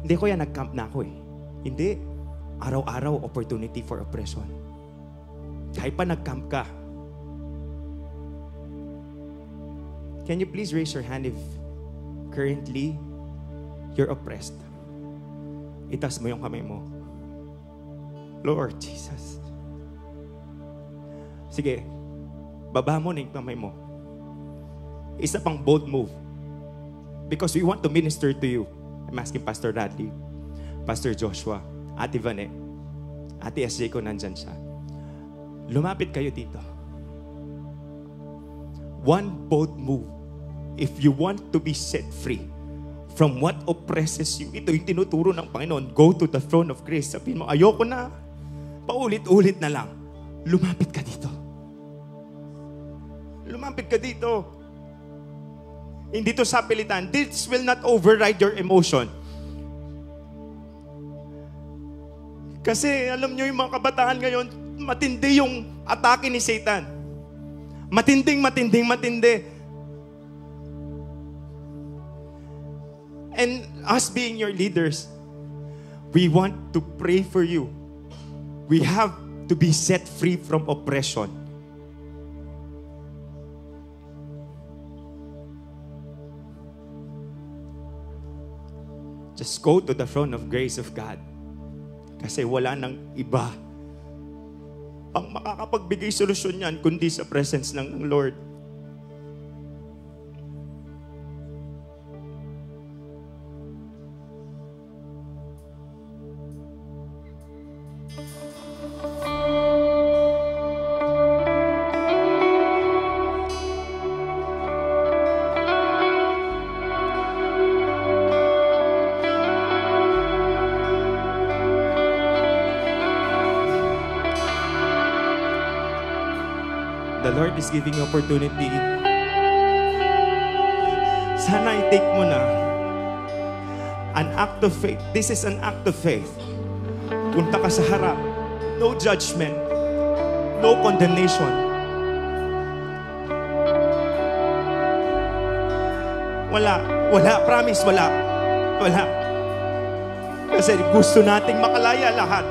S2: Hindi ko yan, nag-camp na ako eh. Hindi. Araw-araw, opportunity for oppression. Kahit pa nag-camp ka. Can you please raise your hand if currently you're oppressed? Itaas mo yung kamay mo. Lord Jesus. Sige, baba mo na yung kamay mo. Isa pang bold move. Because we want to minister to you. I'm asking Pastor Radley, Pastor Joshua, Ate Vane, Ate SJ ko nandyan siya. Lumapit kayo dito. One bold move. If you want to be set free from what oppresses you, ito yung tinuturo ng Panginoon. Go to the throne of grace. Sabihin mo, ayoko na. Paulit-ulit na lang. Lumapit ka dito. Lumapit ka dito. Hindi to sapilitan. This will not override your emotion. Kasi alam nyo yung mga kabataan ngayon, matindi yung atake ni Satan. Matinding. And us being your leaders, we want to pray for you. We have to be set free from oppression. Just go to the throne of grace of God. Kasi wala nang iba ang makakapagbigay solusyon yan kundi sa presence ng Lord. The Lord is giving you opportunity. Sana i-take mo na an act of faith. This is an act of faith. Punta ka sa harap. No judgment. No condemnation. Wala. Promise, wala. Kasi gusto nating makalaya lahat.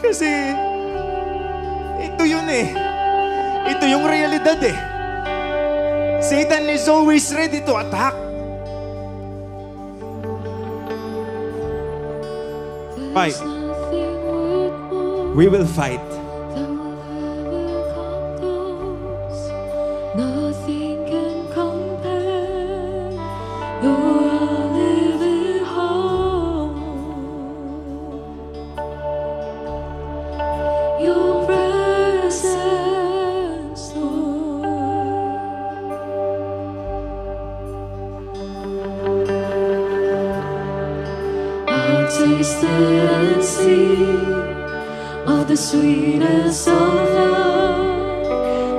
S2: Kasi ito yun eh. Ito yung realidad eh. Satan is always ready to attack. Fight. We will fight.
S3: Nothing can compare. You're a living hope. Your presence, Lord. I've tasted and seen of the sweetness of love,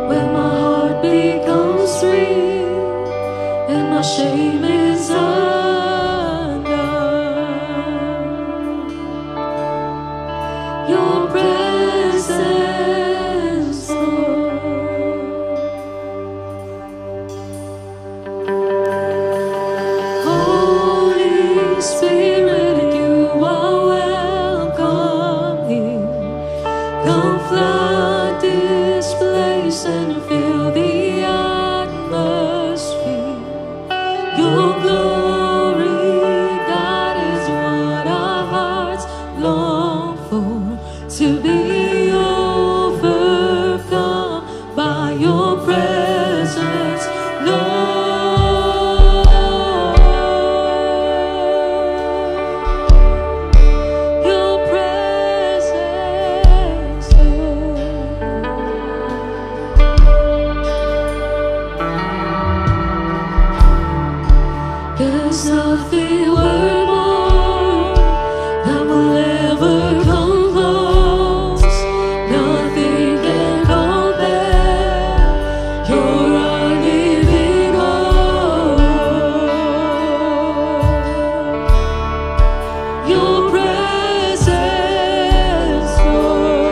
S3: when my heart becomes free and my shame is undone. Your presence, Lord. Holy Spirit, you are welcome here. Come flood this place and fill the atmosphere. Your glory, God, is what our hearts long for. To be overcome by your presence, Lord. Your presence, Lord. There's nothing worth more that will ever come close. Nothing can compare. You're our living hope. Your presence, Lord.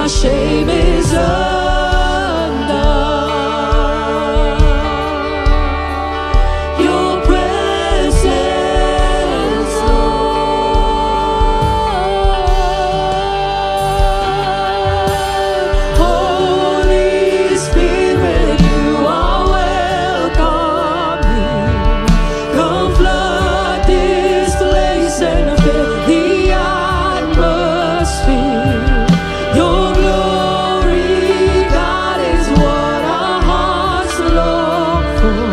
S3: our shame is undone. Your presence, Lord. Holy Spirit, you are welcome here. Come flood this place and fill the atmosphere. Your glory, God, is what our hearts long for.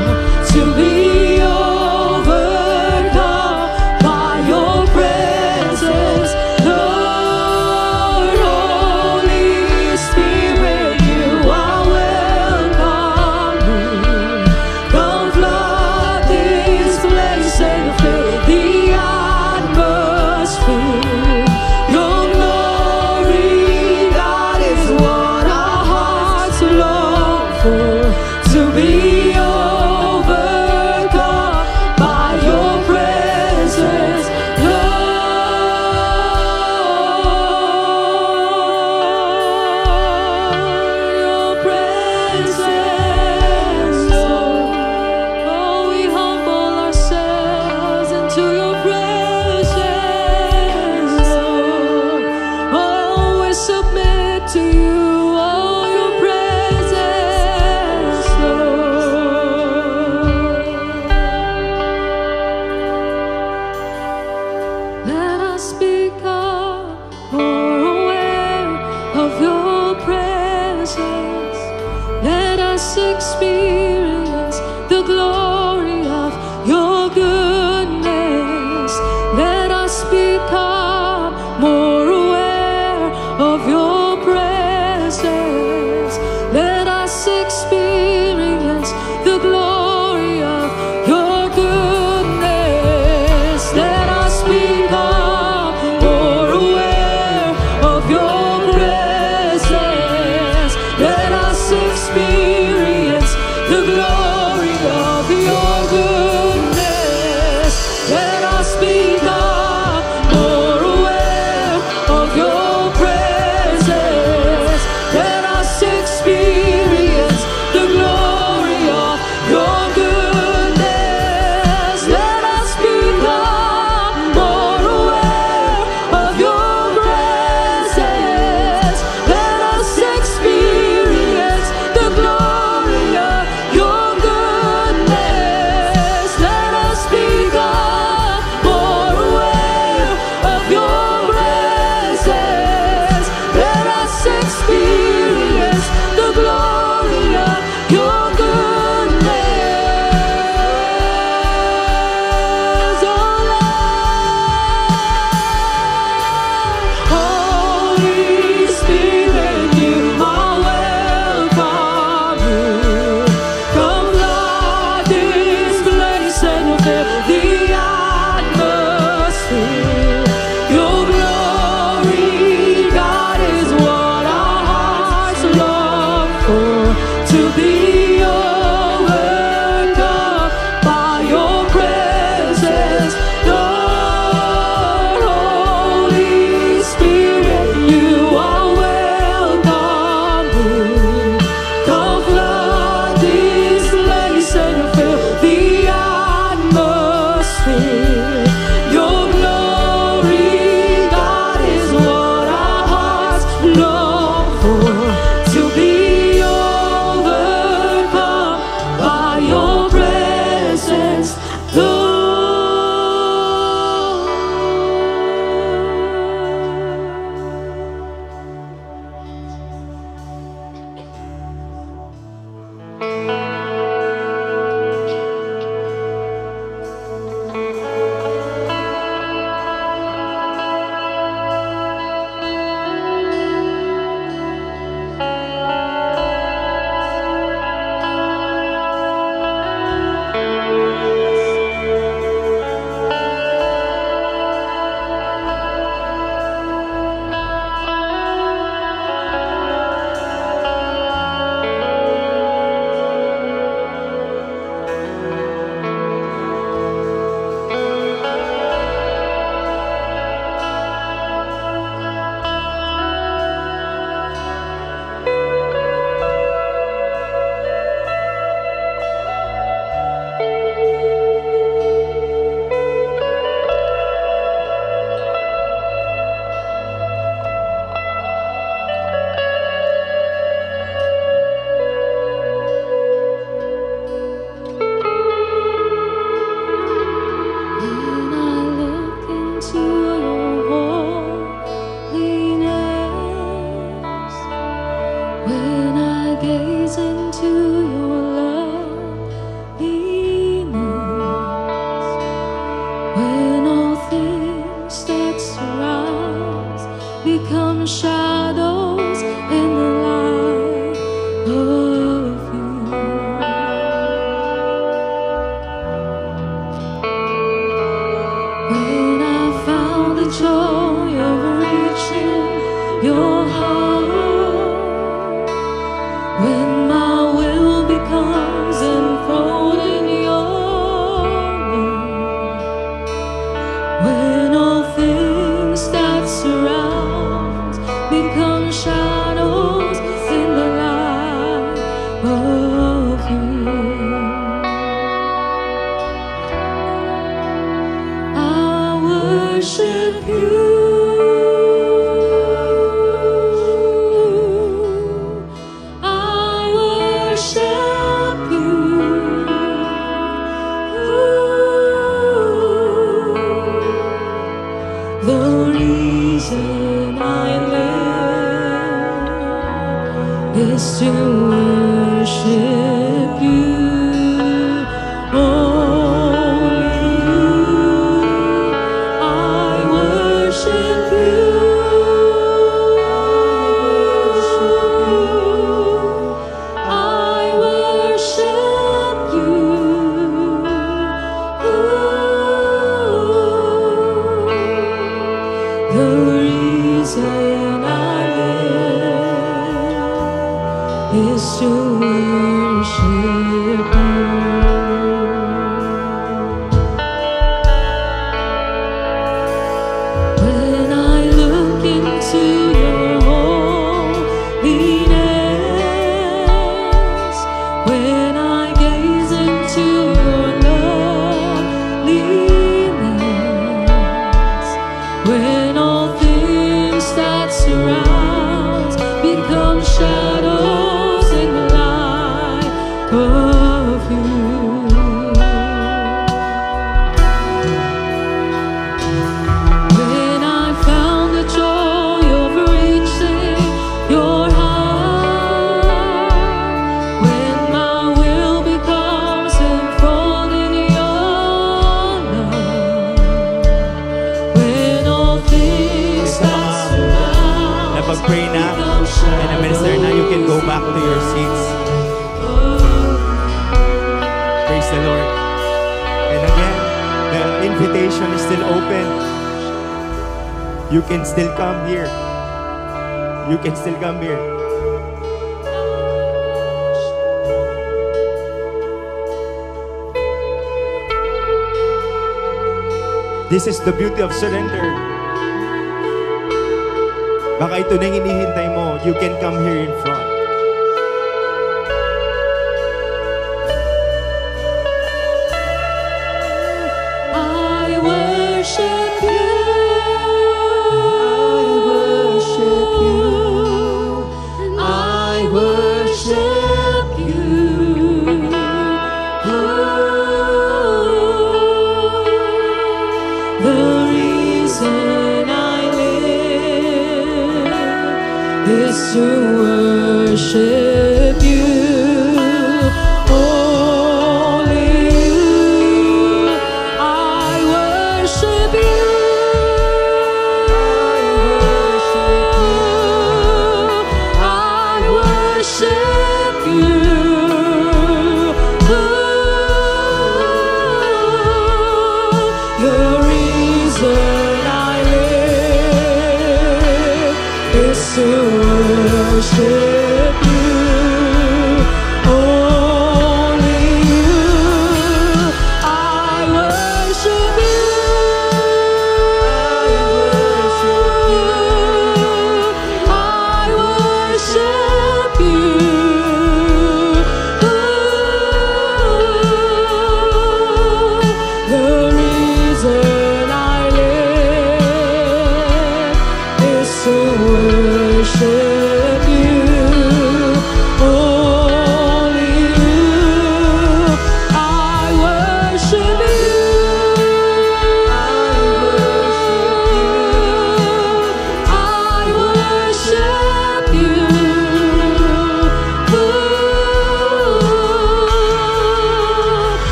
S3: To be overcome by your presence, Lord. Holy Spirit, you are welcome here. Come flood this place and fill the atmosphere. Your glory, God, is what our hearts long for. To be overcome by your presence, Lord. Your presence, Lord. Oh, we humble ourselves into your presence, Lord. Oh, we submit to you. Oh, your presence, Lord. Let us become more aware of your presence. Let us experience the glory of your goodness. Let us become more aware of your presence. Let us experience the glory of your goodness. Let us become more aware of your presence. Let us experience the glory of your joy of reaching your heart. When my will becomes enthroned in your word. When all things that surround become shadows in the light of you. I worship you. I worship you. The reason I live is to worship you. Only you. I worship you. I worship you. The reason I live is to worship you. When I look into your holiness, when I gaze into your loveliness, when all things that surround become shadows in the light of you. When I found the joy of reaching your heart, when my will becomes enthroned in your love, when all things that surround
S2: Napag-pray na
S3: become
S2: and minister na, you can go back to your seats. Praise the Lord. And again, the invitation is still open. You can still come here. You can still come here. This is the beauty of surrender. Baka ito na yung hinihintay mo. You can come here in front.
S3: I worship you. I worship you. The reason I live is to worship you. Only you. I worship you. I worship you. The reason I live is to worship you. Only you. I worship you. I worship you. The reason I live is to worship you.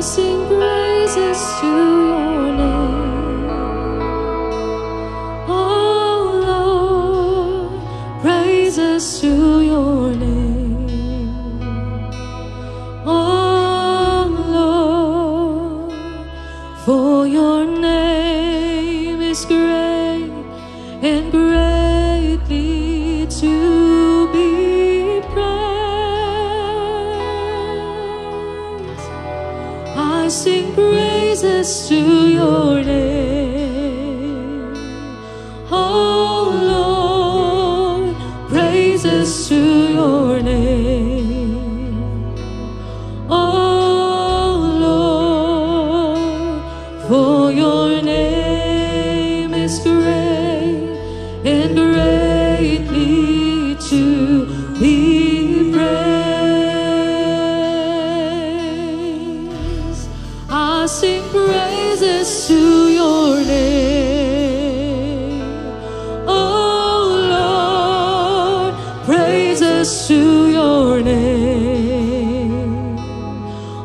S3: sing praises to your name. Oh Lord, praises to your name. Oh Lord, for your name is great and greatly to be praised. I sing praises to your name. Oh Lord, praises to your name. Oh Lord, for your name is great and greatly to be praised. I sing praises to your name. Oh Lord, praises to your name.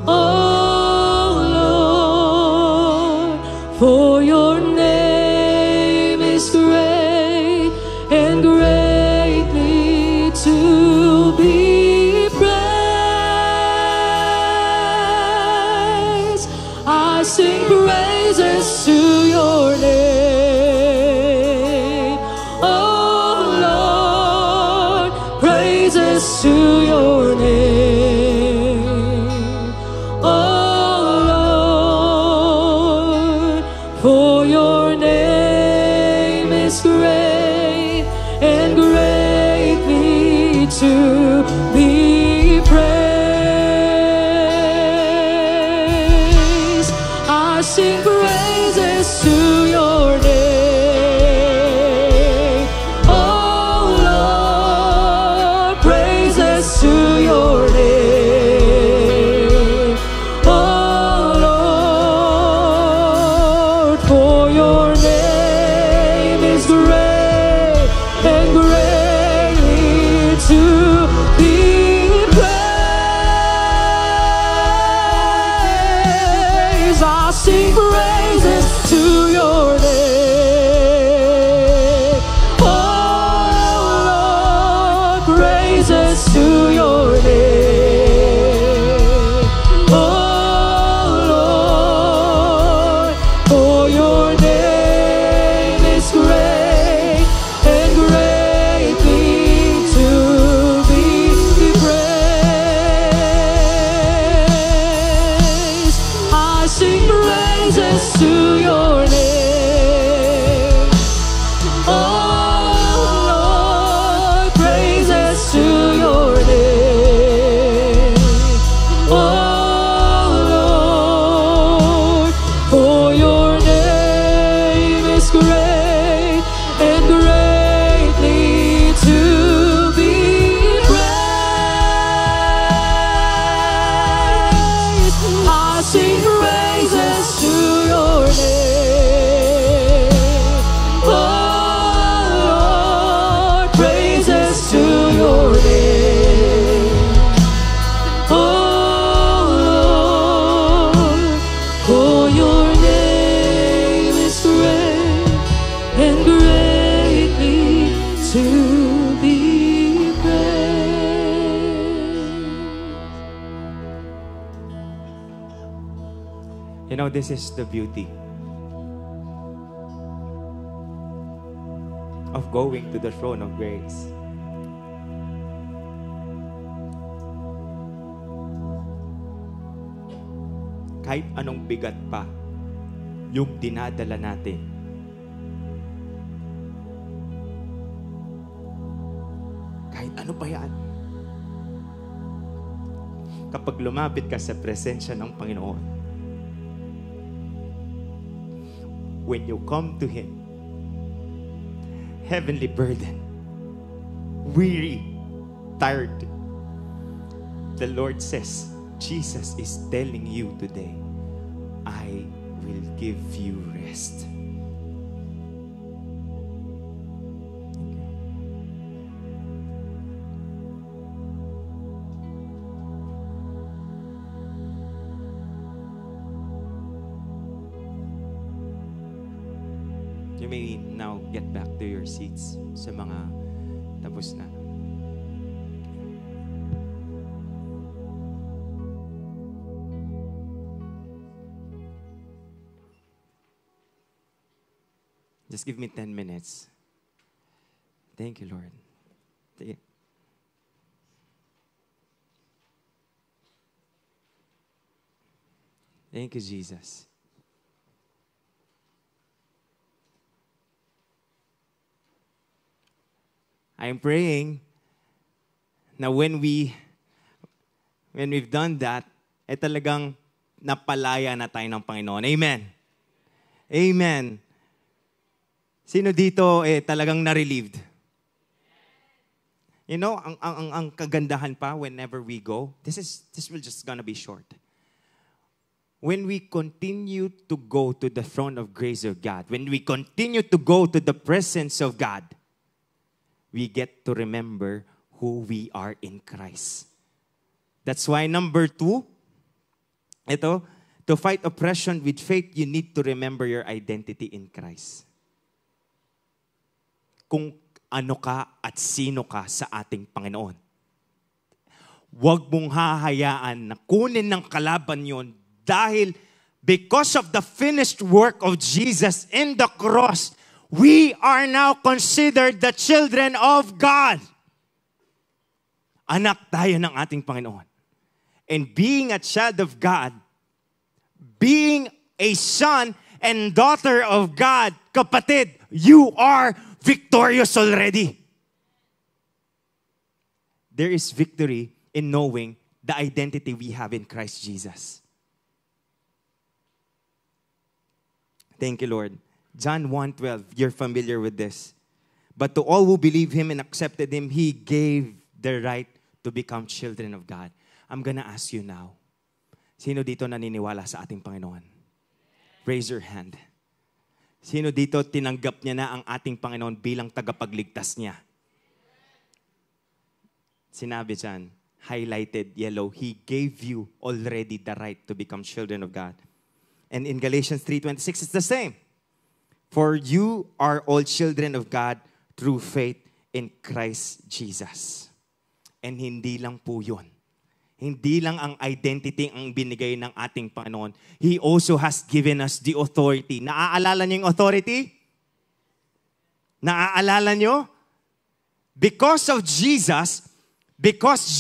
S3: Oh Lord, for your name is great and greatly to be praised. I sing praises to your name. Oh Lord, praises to your name. Oh Lord, for your name is great and greatly to be praised. I sing praises to your name. Oh Lord, praises to your name. Oh Lord, for your name is great and greatly to be praised. I sing praises to your name. Oh Lord, praises to your name. Oh Lord, for your name is great and greatly to be praised. I sing praises to your name. Oh Lord, praises to your name. Oh Lord, for your name is great and greatly to be praised. I sing praises to your name. Oh Lord, praises to your name. Oh Lord, for your name is great and greatly to be praised.
S2: You know, this is the beauty of going to the throne of grace. Kahit anong bigat pa yung dinadala natin, kahit ano pa yan, kapag lumapit ka sa presensya ng Panginoon, when you come to Him, heavenly burden, weary, tired, the Lord says, Jesus is telling you today, I will give you rest. You may now get back to your seats sa mga tapos na. Just give me 10 minutes. Thank you, Lord. Thank you, Jesus. I'm praying na when we've done that, talagang napalaya na tayo ng Panginoon. Amen. Amen. Sino dito talagang na-relieved? You know, ang kagandahan pa whenever we go, this will just gonna be short. When we continue to go to the throne of grace of God, when we continue to go to the presence of God, we get to remember who we are in Christ. That's why number 2, to fight oppression with faith, you need to remember your identity in Christ. Kung ano ka at sino ka sa ating Panginoon. Huwag mong hahayaan na kunin ng kalaban yon dahil because of the finished work of Jesus in the cross, we are now considered the children of God. Anak tayo ng ating Panginoon. And being a child of God, being a son and daughter of God, kapatid, you are victorious already. There is victory in knowing the identity we have in Christ Jesus. Thank you, Lord. John 1:12, you're familiar with this. But to all who believe Him and accepted Him, He gave the right to become children of God. I'm gonna ask you now, sino dito naniniwala sa ating Panginoon? Raise your hand. Sino dito tinanggap niya na ang ating Panginoon bilang tagapagligtas niya? Sinabi dyan, highlighted yellow, He gave you already the right to become children of God. And in Galatians 3:26, it's the same. For you are all children of God through faith in Christ Jesus. And hindi lang po yun. Hindi lang ang identity ang binigay ng ating Panginoon. He also has given us the authority. Naaalala niyo yung authority? Naaalala niyo? Because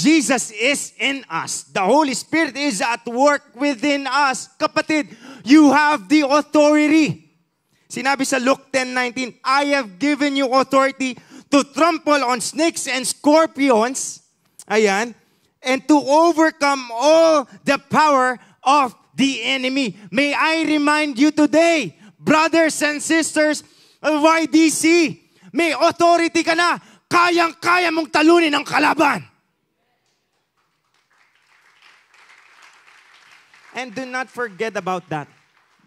S2: Jesus is in us, the Holy Spirit is at work within us. Kapatid, you have the authority. Sinabi sa Luke 10:19, I have given you authority to trample on snakes and scorpions. Ayan. And to overcome all the power of the enemy. May I remind you today, brothers and sisters of YDC, may authority ka na, kayang-kaya mong talunin ang kalaban. And do not forget about that.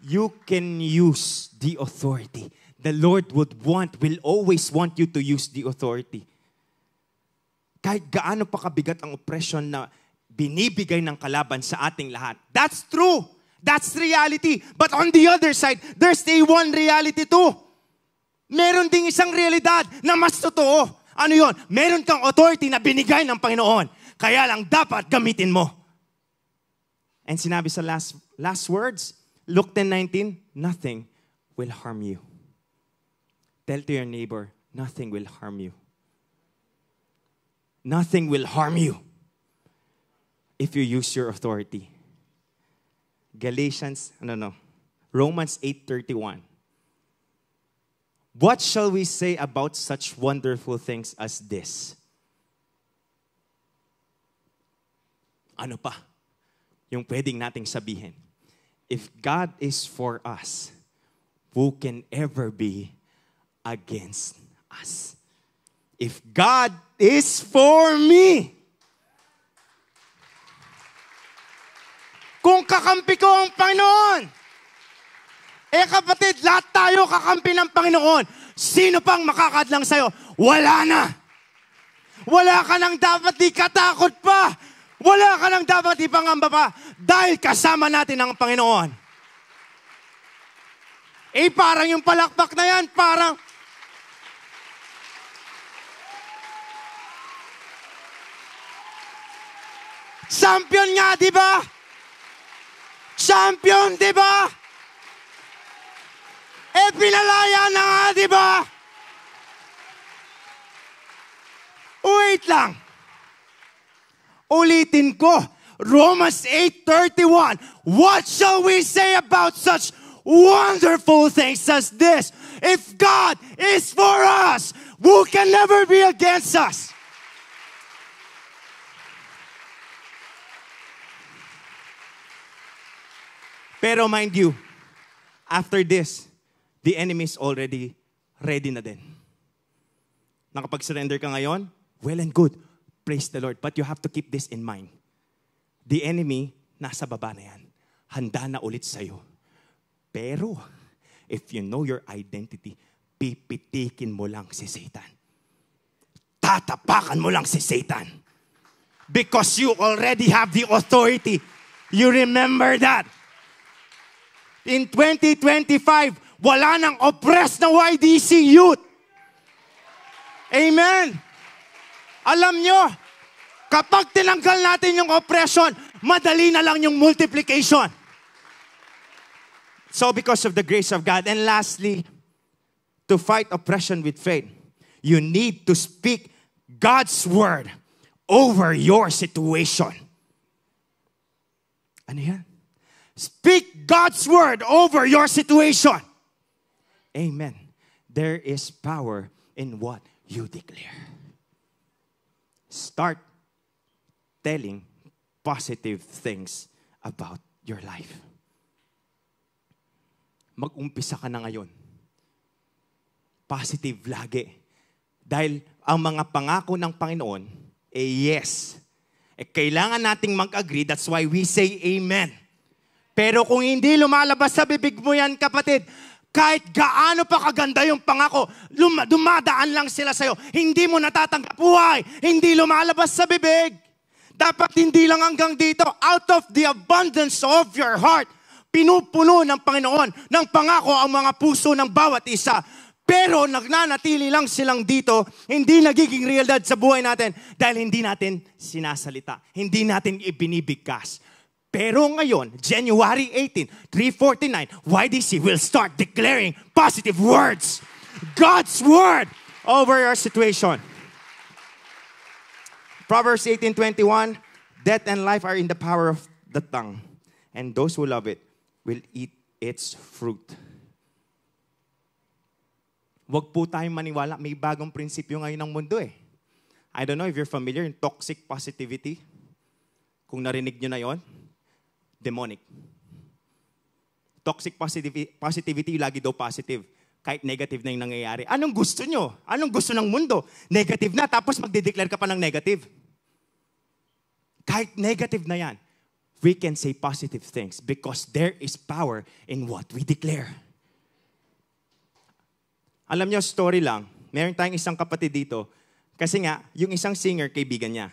S2: You can use the authority. The Lord will always want you to use the authority. Kahit gaano pa kabigat ang oppression na binibigay ng kalaban sa ating lahat. That's true. That's reality. But on the other side, there's a one reality too. Meron ding isang realidad na mas totoo. Ano yon? Meron kang authority na binigay ng Panginoon. Kaya lang dapat gamitin mo. And sinabi sa last words, Luke 10:19, nothing will harm you. Tell to your neighbor, nothing will harm you. Nothing will harm you if you use your authority. Romans 8:31. What shall we say about such wonderful things as this? Ano pa yung pwedeng nating sabihin? If God is for us, who can ever be against us? If God is for me, kung kakampi ko ang Panginoon, kapatid, lahat tayo kakampi ng Panginoon. Sino pang makakadlang sa'yo? Wala na. Wala ka nang dapat ikatakot pa. Wala ka nang dapat ipangamba pa dahil kasama natin ang Panginoon. Parang yung palakpak na yan, parang... Champion nga, di ba? Champion, di ba? Pinalaya na nga, di ba? Wait lang. Ulitin ko. Romans 8:31. What shall we say about such wonderful things as this? If God is for us, who can never be against us? Pero mind you, after this, the enemy is already ready na din. Nakapag-surrender ka ngayon, well and good. Praise the Lord. But you have to keep this in mind. The enemy, nasa baba na yan. Handa na ulit sa'yo. Pero, if you know your identity, pipitikin mo lang si Satan. Tatapakan mo lang si Satan. Because you already have the authority. You remember that. In 2025, wala nang oppressed na YDC youth. Amen. Alam nyo, kapag tinanggal natin yung oppression, madali na lang yung multiplication. So because of the grace of God. And lastly, to fight oppression with faith, you need to speak God's word over your situation. Ano yan? Speak God's word over your situation. Amen. There is power in what you declare. Start telling positive things about your life. Mag-umpisa ka na ngayon. Positive lagi. Dahil ang mga pangako ng Panginoon, yes. Kailangan nating mag-agree. That's why we say amen. Pero kung hindi lumalabas sa bibig mo yan, kapatid, kahit gaano pa kaganda yung pangako, dumadaan lang sila sa'yo. Hindi mo natatanggap buhay. Hindi lumalabas sa bibig. Dapat hindi lang hanggang dito. Out of the abundance of your heart, pinupuno ng Panginoon ng pangako ang mga puso ng bawat isa. Pero nagnanatili lang silang dito, hindi nagiging realidad sa buhay natin dahil hindi natin sinasalita. Hindi natin ibinibigkas. Pero ngayon, January 18, 349, YDC will start declaring positive words. God's word over your situation. Proverbs 18:21, death and life are in the power of the tongue, and those who love it will eat its fruit. Huwag po tayong maniwala. May bagong prinsipyo ngayon ng mundo eh. I don't know if you're familiar in toxic positivity. Kung narinig nyo na yon, demonic. Toxic positivity, lagi daw positive. Kahit negative na yung nangyayari. Anong gusto nyo? Anong gusto ng mundo? Negative na, tapos magde-declare ka pa ng negative. Kahit negative na yan, we can say positive things because there is power in what we declare. Alam nyo, story lang. Meron tayong isang kapatid dito. Kasi nga, yung isang singer, kaibigan niya.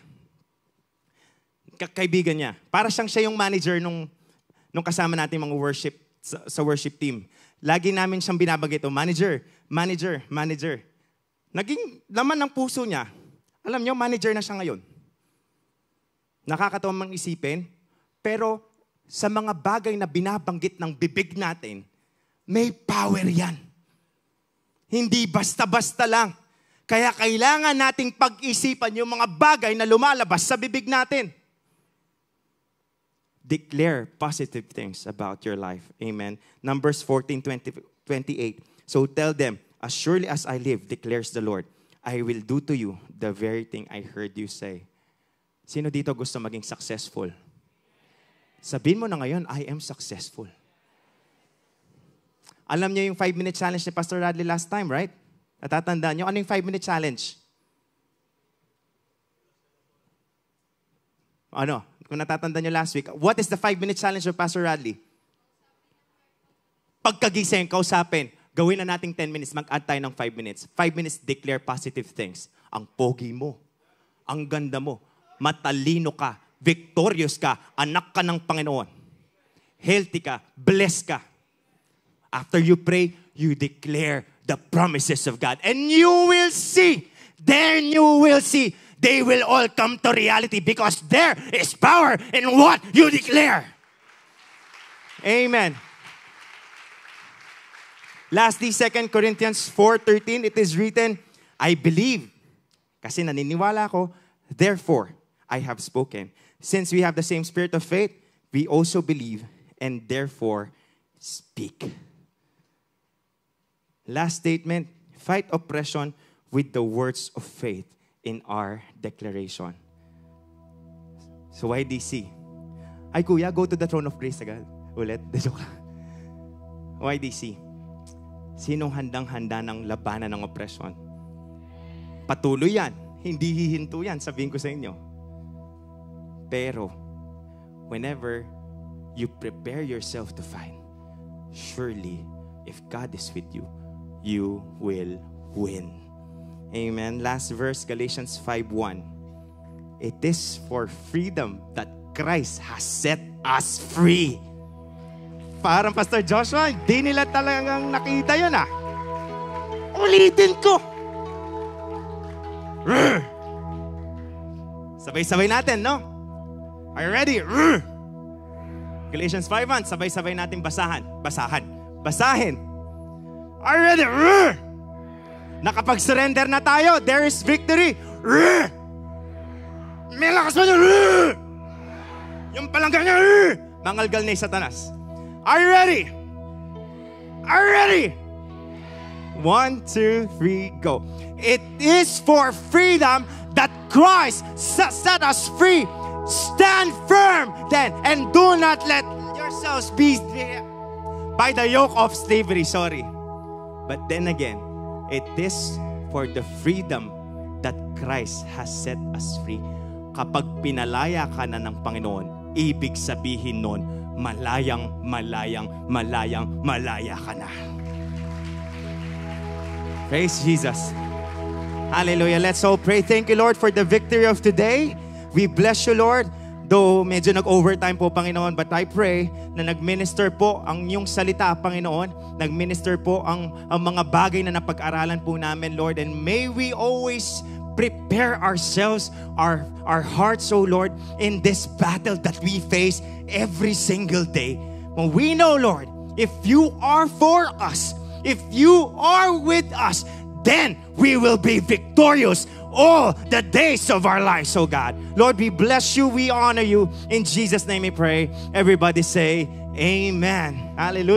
S2: Kaibigan niya. Para siya yung manager nung kasama natin mga worship, sa worship team. Lagi namin siyang binabanggit, manager. Naging laman ng puso niya. Alam nyo, manager na siya ngayon. Nakakatawa mang isipin, pero sa mga bagay na binabanggit ng bibig natin, may power yan. Hindi basta-basta lang. Kaya kailangan nating pag-isipan yung mga bagay na lumalabas sa bibig natin. Declare positive things about your life. Amen. Numbers 14:28. So tell them, as surely as I live, declares the Lord, I will do to you the very thing I heard you say. Sino dito gusto maging successful? Sabihin mo na ngayon, I am successful. Alam niyo yung 5-minute challenge ni Pastor Radley last time, right? Natatandaan niyo? Ano yung 5-minute challenge? Ano? Kung natatandaan niyo last week, what is the 5-minute challenge of Pastor Radley? Pagkagising, kausapin, gawin na nating 10 minutes, mag-add tayo ng 5 minutes. 5 minutes, declare positive things. Ang pogi mo, ang ganda mo, matalino ka, victorious ka, anak ka ng Panginoon. Healthy ka, blessed ka. After you pray, you declare the promises of God. And you will see, then you will see, they will all come to reality because there is power in what you declare. Amen. Lastly, 2 Corinthians 4:13, it is written, I believe, kasi naniniwala ko, therefore, I have spoken. Since we have the same spirit of faith, we also believe and therefore speak. Last statement, fight oppression with the words of faith in our declaration. So YDC, ay kuya, go to the throne of grace agad. Ulit, joke. YDC, sinong handang-handa ng labanan ng oppression? Patuloy yan. Hindi hihinto yan, sabihin ko sa inyo. Pero, whenever you prepare yourself to fight, surely, if God is with you, you will win. Amen. Last verse, Galatians 5:1. It is for freedom that Christ has set us free. Parang Pastor Joshua, hindi nila talagang nakita yun ah. Ulitin ko. Sabay-sabay natin, no? Are you ready? Galatians 5:1, sabay-sabay natin basahin. Are you ready? Nakapag-surrender na tayo. There is victory. May lakas mo na. Yung palangga niya. Mangalgal na yung Satanas. Are you ready? Are you ready? 1, 2, 3, go. It is for freedom that Christ set us free. Stand firm then and do not let yourselves be by the yoke of slavery. Sorry. But then again, it is for the freedom that Christ has set us free. Kapag pinalaya ka na ng Panginoon, ibig sabihin nun, malaya ka na. Praise Jesus. Hallelujah. Let's all pray. Thank you, Lord, for the victory of today. We bless you, Lord. Though medyo nag-overtime po, Panginoon, but I pray na nag-minister po ang iyong salita, Panginoon. Nag-minister po ang mga bagay na napag-aralan po namin, Lord. And may we always prepare ourselves, our hearts, oh Lord, in this battle that we face every single day. When we know, Lord, if you are for us, if you are with us, then we will be victorious all the days of our lives, oh God. Lord, we bless you, we honor you. In Jesus' name we pray. Everybody say, Amen. Hallelujah.